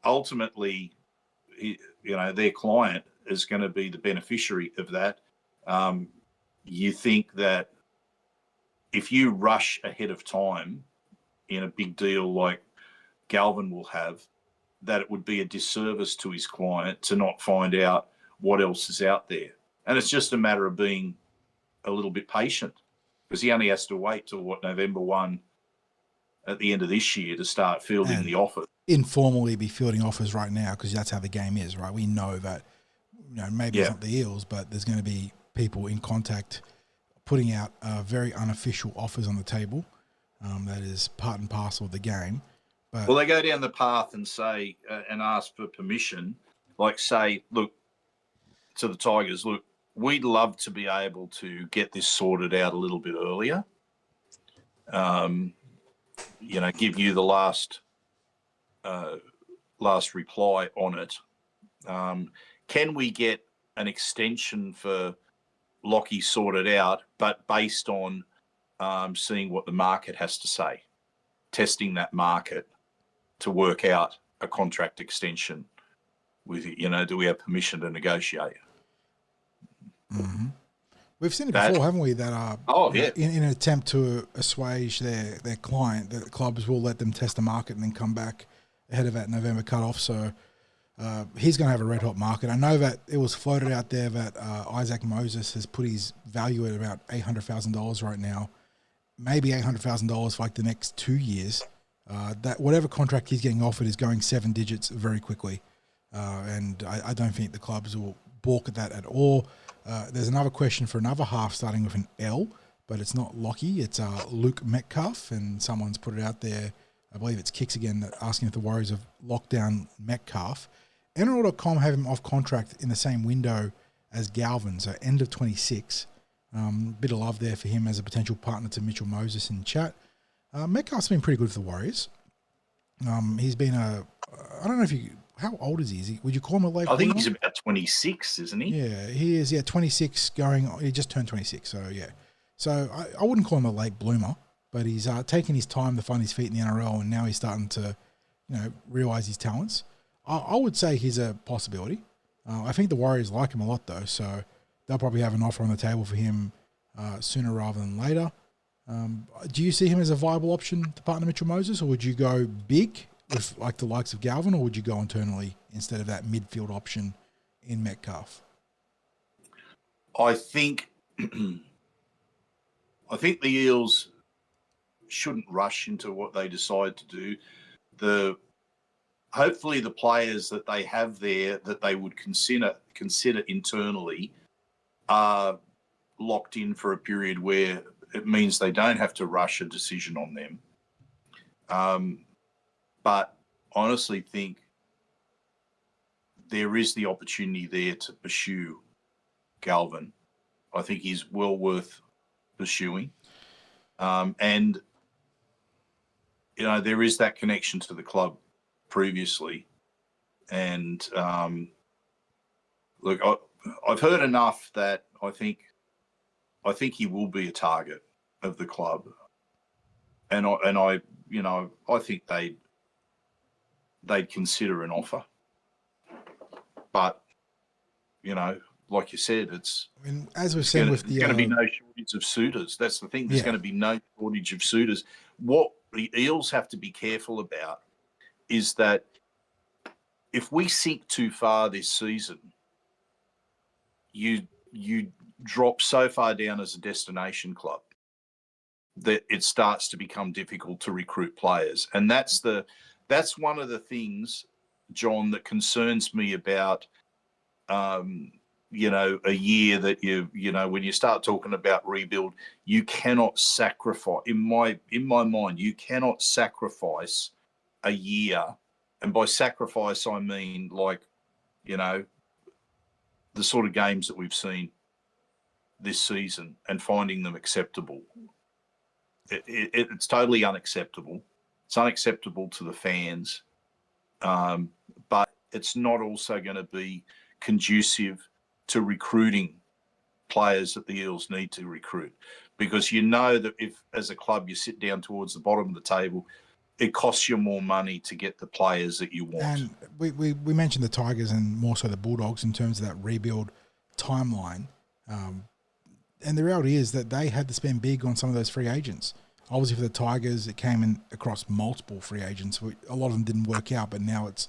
ultimately, their client is going to be the beneficiary of that. You think that if you rush ahead of time in a big deal like Galvin will have, that it would be a disservice to his client to not find out what else is out there. And it's just a matter of being a little bit patient, because he only has to wait till November 1 at the end of this year to start fielding the offers. Informally be fielding offers right now, because that's how the game is, right? We know that, maybe it's not the Eels, but there's going to be people in contact putting out very unofficial offers on the table. That is part and parcel of the game. But, well, they go down the path and say and ask for permission, like say, look, to the Tigers, look, we'd love to be able to get this sorted out a little bit earlier. Give you the last reply on it. Can we get an extension for Lockie sorted out, but based on seeing what the market has to say, testing that market to work out a contract extension with, do we have permission to negotiate? Mm-hmm. We've seen it before, haven't we? That in an attempt to assuage their client, that clubs will let them test the market and then come back ahead of that November cutoff. So he's going to have a red hot market. I know that it was floated out there that Isaac Moses has put his value at about $800,000 right now, maybe $800,000 for like the next 2 years. That whatever contract he's getting offered is going 7 digits very quickly, and I don't think the clubs will balk at that at all. There's another question for another half starting with an L, but it's not Lockie, it's Luke Metcalf, and someone's put it out there. I believe it's Kicks again, asking if the Warriors have locked down Metcalf. NRL.com have him off contract in the same window as Galvin, so end of 26. Bit of love there for him as a potential partner to Mitchell Moses in chat. Metcalf's been pretty good for the Warriors. He's been I don't know if you, how old is he? Would you call him a late bloomer? I think he's about 26, isn't he? Yeah, he is. Yeah, 26 he just turned 26. So yeah. So I wouldn't call him a late bloomer, but he's taken his time to find his feet in the NRL, and now he's starting to, realize his talents. I would say he's a possibility. I think the Warriors like him a lot though, so they'll probably have an offer on the table for him sooner rather than later. Do you see him as a viable option to partner Mitchell Moses, or would you go big with like the likes of Galvin, or would you go internally instead of that midfield option in Metcalf? I think the Eels shouldn't rush into what they decide to do. Hopefully the players that they have there that they would consider internally are locked in for a period where it means they don't have to rush a decision on them. But I honestly think there is the opportunity there to pursue Galvin. I think he's well worth pursuing. And, there is that connection to the club previously. And, look, I've heard enough that I think he will be a target of the club. And I think they'd consider an offer. But, like you said, as we've said, there's going to be no shortage of suitors. That's the thing. There's going to be no shortage of suitors. What the Eels have to be careful about is that if we sink too far this season, you drop so far down as a destination club that it starts to become difficult to recruit players. And that's one of the things, John, that concerns me about a year that when you start talking about rebuild, you cannot sacrifice, in my mind, you cannot sacrifice a year. And by sacrifice, I mean the sort of games that we've seen this season and finding them acceptable. It's totally unacceptable. It's unacceptable to the fans, but it's not also going to be conducive to recruiting players that the Eels need to recruit, because you know that if, as a club, you sit down towards the bottom of the table, it costs you more money to get the players that you want. And we mentioned the Tigers and more so the Bulldogs in terms of that rebuild timeline. And the reality is that they had to spend big on some of those free agents. Obviously, for the Tigers, it came in across multiple free agents. A lot of them didn't work out, but now it's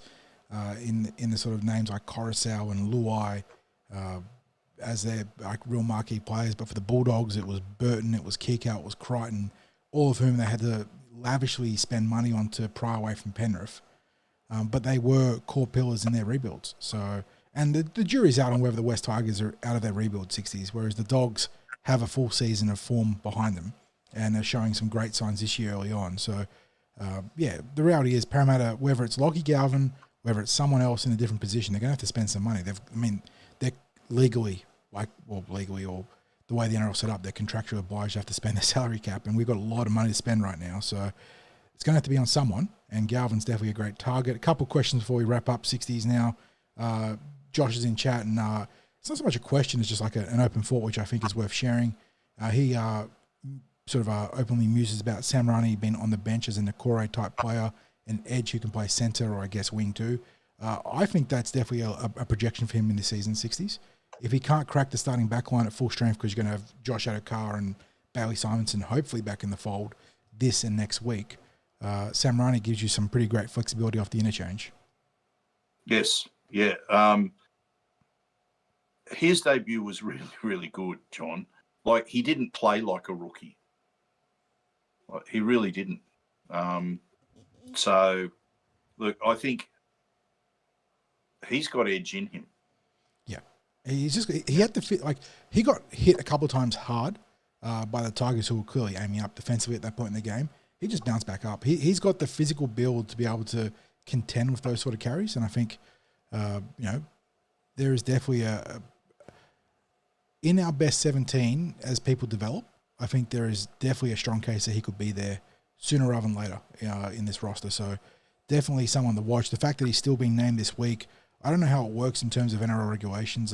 in the sort of names like Coruscant and Luai as their like real marquee players. But for the Bulldogs, it was Burton, it was Kikau, it was Crichton, all of whom they had to lavishly spend money on to pry away from Penrith. But they were core pillars in their rebuilds. So, and the jury's out on whether the West Tigers are out of their rebuild 60s, whereas the Dogs have a full season of form behind them and are showing some great signs this year early on. So, the reality is Parramatta, whether it's Lockie Galvin, whether it's someone else in a different position, they're going to have to spend some money. They're legally, or the way the NRL set up, they're contractually obliged to have to spend their salary cap, and we've got a lot of money to spend right now. So it's going to have to be on someone, and Galvin's definitely a great target. A couple of questions before we wrap up 60s now. Josh is in chat, and it's not so much a question, it's just like an open thought, which I think is worth sharing. He sort of openly muses about Sam Rani being on the bench as a Nakore type player, an edge who can play centre or I guess wing too. I think that's definitely a projection for him in the season 60s. If he can't crack the starting back line at full strength, because you're going to have Josh Adokar and Bailey Simonson hopefully back in the fold this and next week, Sam Rani gives you some pretty great flexibility off the interchange. Yes, yeah. His debut was really, really good, John. Like, he didn't play like a rookie. Like, he really didn't. So, look, I think he's got edge in him. Yeah. He had to fit, like, he got hit a couple of times hard by the Tigers, who were clearly aiming up defensively at that point in the game. He just bounced back up. He's got the physical build to be able to contend with those sort of carries. And I think, there is definitely in our best 17 as people develop, I think there is definitely a strong case that he could be there sooner rather than later in this roster. So definitely someone to watch. The fact that he's still being named this week, I don't know how it works in terms of NRL regulations.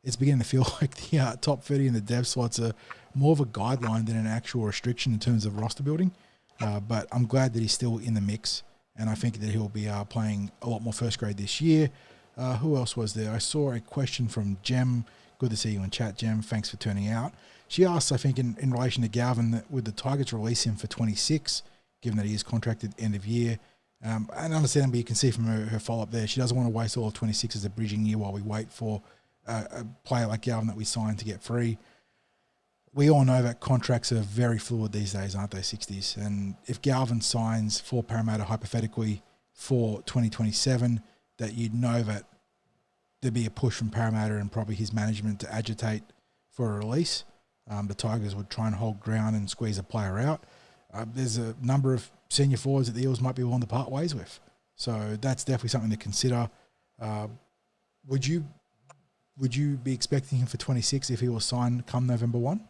It's beginning to feel like the top 30 and the dev slots are more of a guideline than an actual restriction in terms of roster building. But I'm glad that he's still in the mix, and I think that he'll be playing a lot more first grade this year. Who else was there? I saw a question from Jem. Good to see you in chat, Jem. Thanks for turning out. She asked, I think, in relation to Galvin, that would the Tigers release him for 26, given that he is contracted end of year? And understandably, you can see from her follow-up there, she doesn't want to waste all of 26 as a bridging year while we wait for a player like Galvin that we signed to get free. We all know that contracts are very fluid these days, aren't they, 60s? And if Galvin signs for Parramatta, hypothetically, for 2027, that you'd know that there'd be a push from Parramatta and probably his management to agitate for a release. The Tigers would try and hold ground and squeeze a player out. There's a number of senior forwards that the Eels might be willing to part ways with. So that's definitely something to consider. Would you be expecting him for 26 if he was signed come November 1?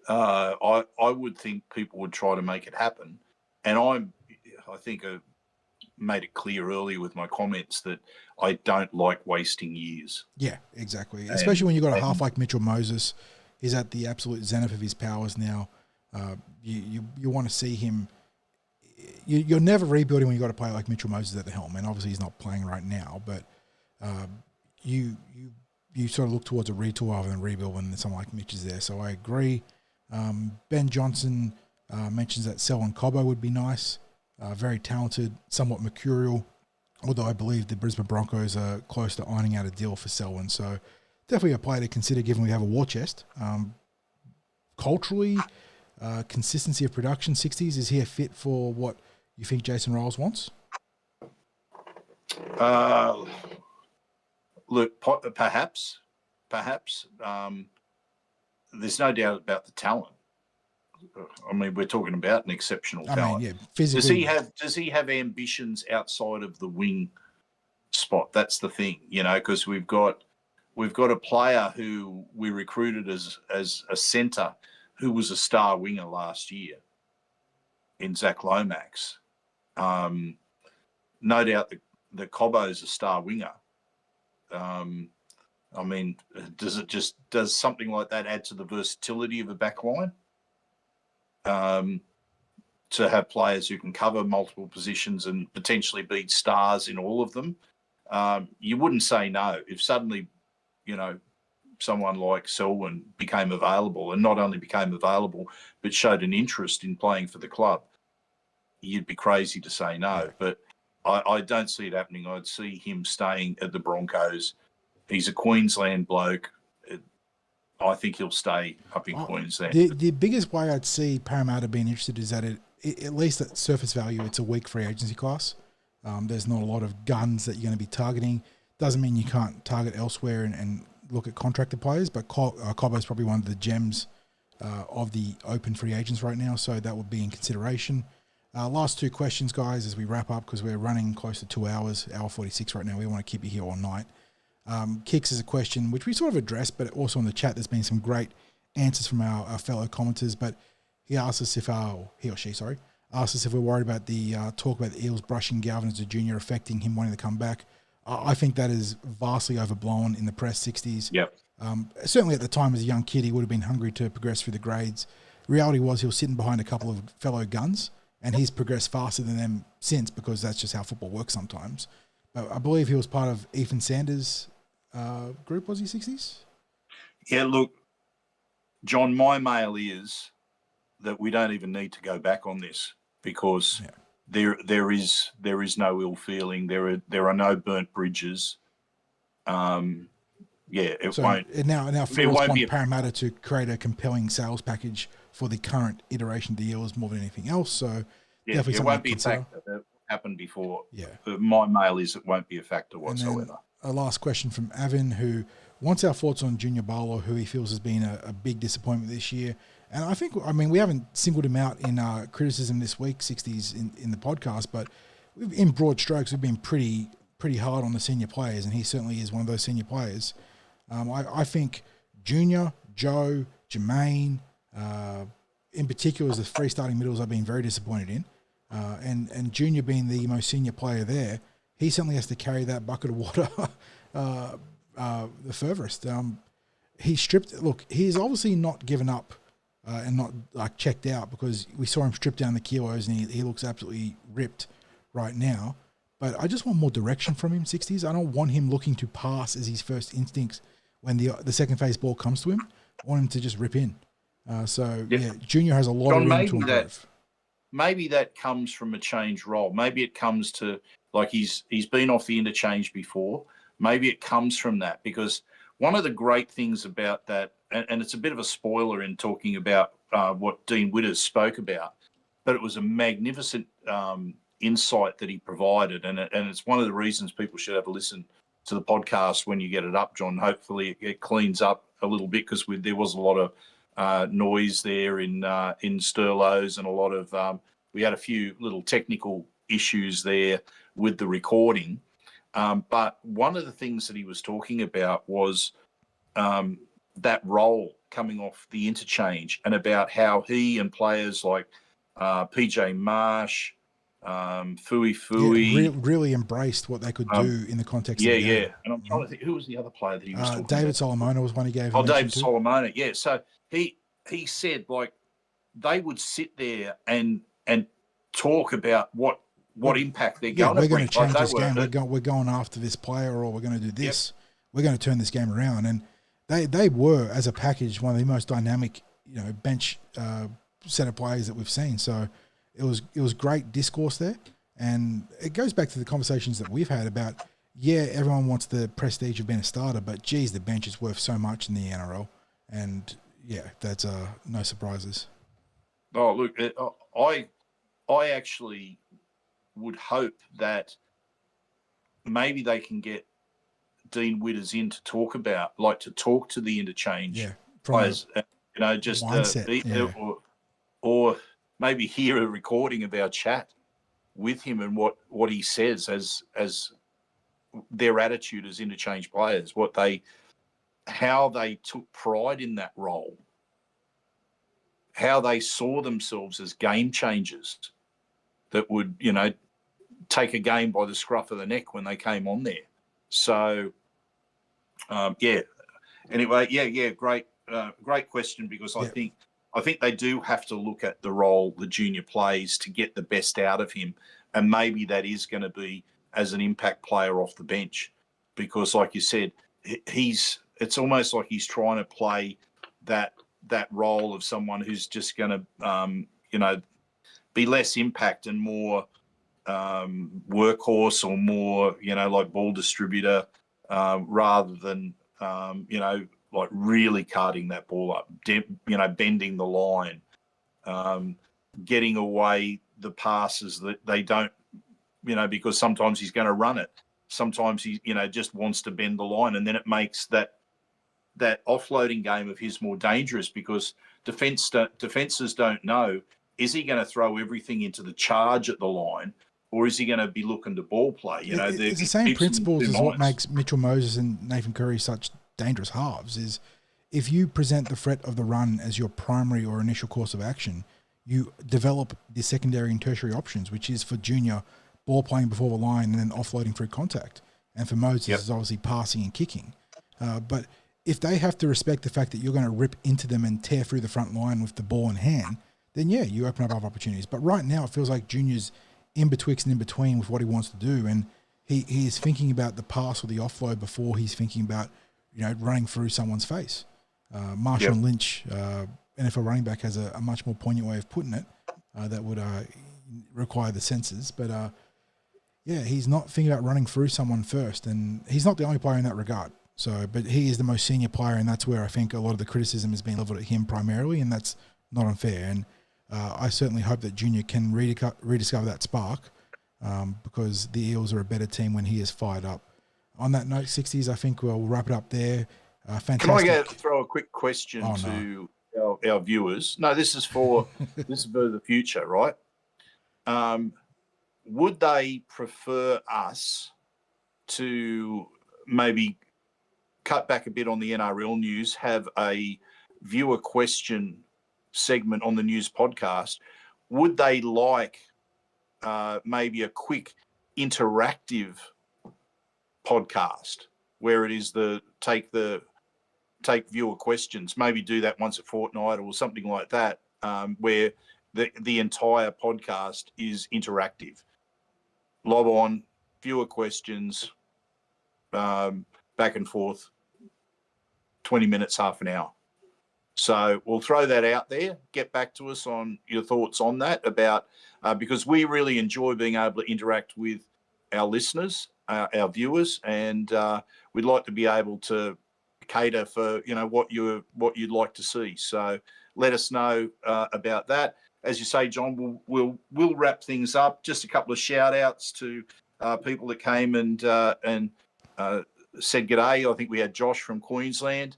I would think people would try to make it happen. And I think I made it clear earlier with my comments that I don't like wasting years. Yeah, exactly. Especially when you've got a half like Mitchell Moses. He's at the absolute zenith of his powers now. You want to see him. You're never rebuilding when you've got a player like Mitchell Moses at the helm. And obviously he's not playing right now, but you sort of look towards a retool rather than rebuild when someone like Mitch is there. So I agree. Ben Johnson mentions that Selwyn Cobbo would be nice. Very talented, somewhat mercurial, although I believe the Brisbane Broncos are close to ironing out a deal for Selwyn. So definitely a player to consider given we have a war chest. Culturally, consistency of production, 60s, is he a fit for what you think Jason Ryles wants? Look, perhaps. There's no doubt about the talent. I mean, we're talking about an exceptional talent. Yeah, physically. Does he have ambitions outside of the wing spot? That's the thing, because we've got a player who we recruited as a centre who was a star winger last year in Zach Lomax. No doubt that Cobbo's a star winger. I mean, does something like that add to the versatility of a back line? To have players who can cover multiple positions and potentially be stars in all of them, you wouldn't say no. If suddenly, someone like Selwyn became available, and not only became available, but showed an interest in playing for the club, you'd be crazy to say no. Yeah. But I don't see it happening. I'd see him staying at the Broncos. He's a Queensland bloke. I think he'll stay up in Queensland. The biggest way I'd see Parramatta being interested is that at least at surface value, it's a weak free agency class. There's not a lot of guns that you're going to be targeting. Doesn't mean you can't target elsewhere and look at contracted players, but Cobbo's probably one of the gems of the open free agents right now, so that would be in consideration. Last two questions, guys, as we wrap up, because we're running close to 2 hours, hour 46 right now. We want to keep you here all night. Kicks is a question which we sort of addressed, but also in the chat there's been some great answers from our fellow commenters, but he asked us asked us if we're worried about the talk about the Eels brushing Galvin as a junior affecting him wanting to come back. I think that is vastly overblown in the press 60s. Yep. Certainly at the time as a young kid, he would have been hungry to progress through the grades. Reality was he was sitting behind a couple of fellow guns, and he's progressed faster than them since, because that's just how football works sometimes. But I believe he was part of Ethan Sanders' group, was he, 60s? Yeah, look, John, my mail is that we don't even need to go back on this, because there is no ill feeling. There are no burnt bridges. It won't. Now Phil's want Parramatta to create a compelling sales package for the current iteration of the Eels more than anything else. So definitely it won't be a factor. That happened before. Yeah. My mail is it won't be a factor whatsoever. A last question from Avin, who wants our thoughts on Junior Bowler, who he feels has been a big disappointment this year. And I mean, we haven't singled him out in criticism this week, 60s in the podcast, but in broad strokes, we've been pretty hard on the senior players, and he certainly is one of those senior players. I think Junior, Joe, Jermaine, in particular, as the three starting middles, I've been very disappointed in. And Junior being the most senior player there, he certainly has to carry that bucket of water the furthest. He's obviously not given up and not like checked out, because we saw him strip down the kilos and he looks absolutely ripped right now. But I just want more direction from him, 60s. I don't want him looking to pass as his first instincts when the second phase ball comes to him. I want him to just rip in. Junior has a lot of room to improve. Maybe that comes from a change role. Maybe it comes to, like, he's been off the interchange before. Maybe it comes from that, because one of the great things about that, and it's a bit of a spoiler in talking about what Dean Witters spoke about, but it was a magnificent insight that he provided, and it's one of the reasons people should have a listen to the podcast when you get it up, John. Hopefully it cleans up a little bit, because there was a lot of noise there in Sterlo's, and a lot of we had a few little technical issues there with the recording. But one of the things that he was talking about was that role coming off the interchange, and about how he and players like PJ Marsh, Fui, really embraced what they could do in the context of the game. And I'm trying to think, who was the other player that he was talking David about? Solomona was one he gave. David Solomona, yeah. So he said, like, they would sit there and talk about what impact they're going to bring. We're going to change this game. We're going after this player, or we're going to do this. Yep. We're going to turn this game around. And they were, as a package, one of the most dynamic, bench set of players that we've seen. So it was great discourse there. And it goes back to the conversations that we've had about, everyone wants the prestige of being a starter, but geez, the bench is worth so much in the NRL. And that's no surprises. Oh, look, I actually would hope that maybe they can get Dean Witters in to talk to the interchange players, just mindset, or maybe hear a recording of our chat with him and what he says as their attitude as interchange players, how they took pride in that role, how they saw themselves as game changers that would, take a game by the scruff of the neck when they came on there. So Yeah. Anyway, yeah, great question, because I think they do have to look at the role the junior plays to get the best out of him, and maybe that is going to be as an impact player off the bench, because, like you said, it's almost like he's trying to play that role of someone who's just going to be less impact and more workhorse, or more like ball distributor, rather than like really carting that ball up, bending the line, getting away the passes that they don't, because sometimes he's going to run it. Sometimes he, just wants to bend the line, and then it makes that offloading game of his more dangerous, because defenses don't know, is he going to throw everything into the charge at the line, or is he going to be looking to ball play? It's the same principles as what makes Mitchell Moses and Nathan Curry such dangerous halves. Is if you present the threat of the run as your primary or initial course of action, you develop the secondary and tertiary options, which is for junior ball playing before the line and then offloading through contact. And for Moses, is obviously passing and kicking. But if they have to respect the fact that you're going to rip into them and tear through the front line with the ball in hand, then you open up other opportunities. But right now, it feels like Junior's in betwixt and in between with what he wants to do, and he is thinking about the pass or the offload before he's thinking about running through someone's face. Marshall Lynch, NFL running back, has a much more poignant way of putting it that would require the senses. But he's not thinking about running through someone first, and he's not the only player in that regard. So, but he is the most senior player, and that's where I think a lot of the criticism has been leveled at him primarily, and that's not unfair. And I certainly hope that Junior can rediscover that spark, because the Eels are a better team when he is fired up. On that note, 60s, I think we'll wrap it up there. Fantastic. Can I throw a quick question to our viewers? No, this is for the future, right? Would they prefer us to maybe cut back a bit on the NRL news, have a viewer question segment on the news podcast? Would they like maybe a quick interactive podcast where it is take viewer questions, maybe do that once a fortnight or something like that, where the entire podcast is interactive? Lob on, viewer questions, back and forth, 20 minutes, half an hour. So we'll throw that out there. Get back to us on your thoughts on that, about because we really enjoy being able to interact with our listeners, our viewers, and we'd like to be able to cater for what you'd like to see. So let us know about that. As you say, John, we'll wrap things up. Just a couple of shout outs to people that came and said g'day. I think we had Josh from Queensland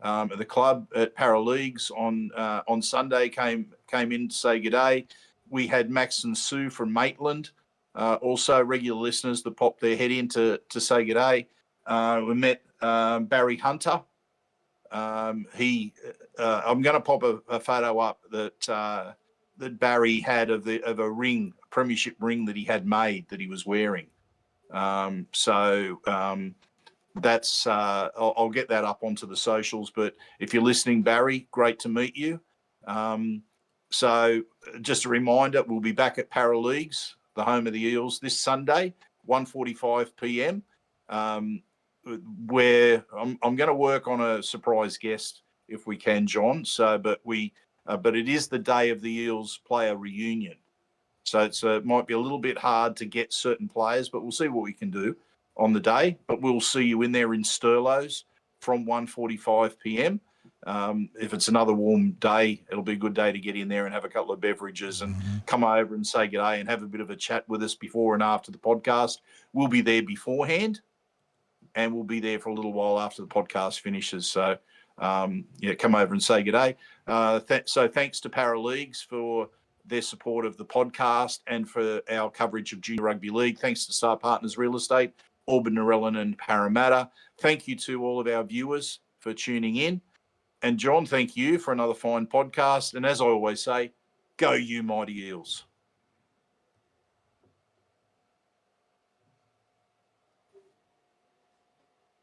at the club at Paraleagues on Sunday came in to say g'day. We had Max and Sue from Maitland, also regular listeners that popped their head in to say g'day. We met Barry Hunter. I'm going to pop a photo up that Barry had of a ring, a premiership ring that he had made that he was wearing. That's I'll get that up onto the socials. But if you're listening, Barry, great to meet you. So just a reminder, we'll be back at Paraleagues, the home of the Eels, this Sunday, 1:45 p.m. Where I'm going to work on a surprise guest if we can, John. So, but it is the day of the Eels player reunion. So it might be a little bit hard to get certain players, but we'll see what we can do on the day. But we'll see you in there in Sturlos from 1:45 p.m. If it's another warm day, it'll be a good day to get in there and have a couple of beverages and come over and say g'day and have a bit of a chat with us before and after the podcast. We'll be there beforehand, and we'll be there for a little while after the podcast finishes. So, come over and say g'day. So thanks to Paraleagues for their support of the podcast and for our coverage of Junior Rugby League. Thanks to Star Partners Real Estate, Auburn, Narellan and Parramatta. Thank you to all of our viewers for tuning in. And John, thank you for another fine podcast. And as I always say, go you mighty Eels.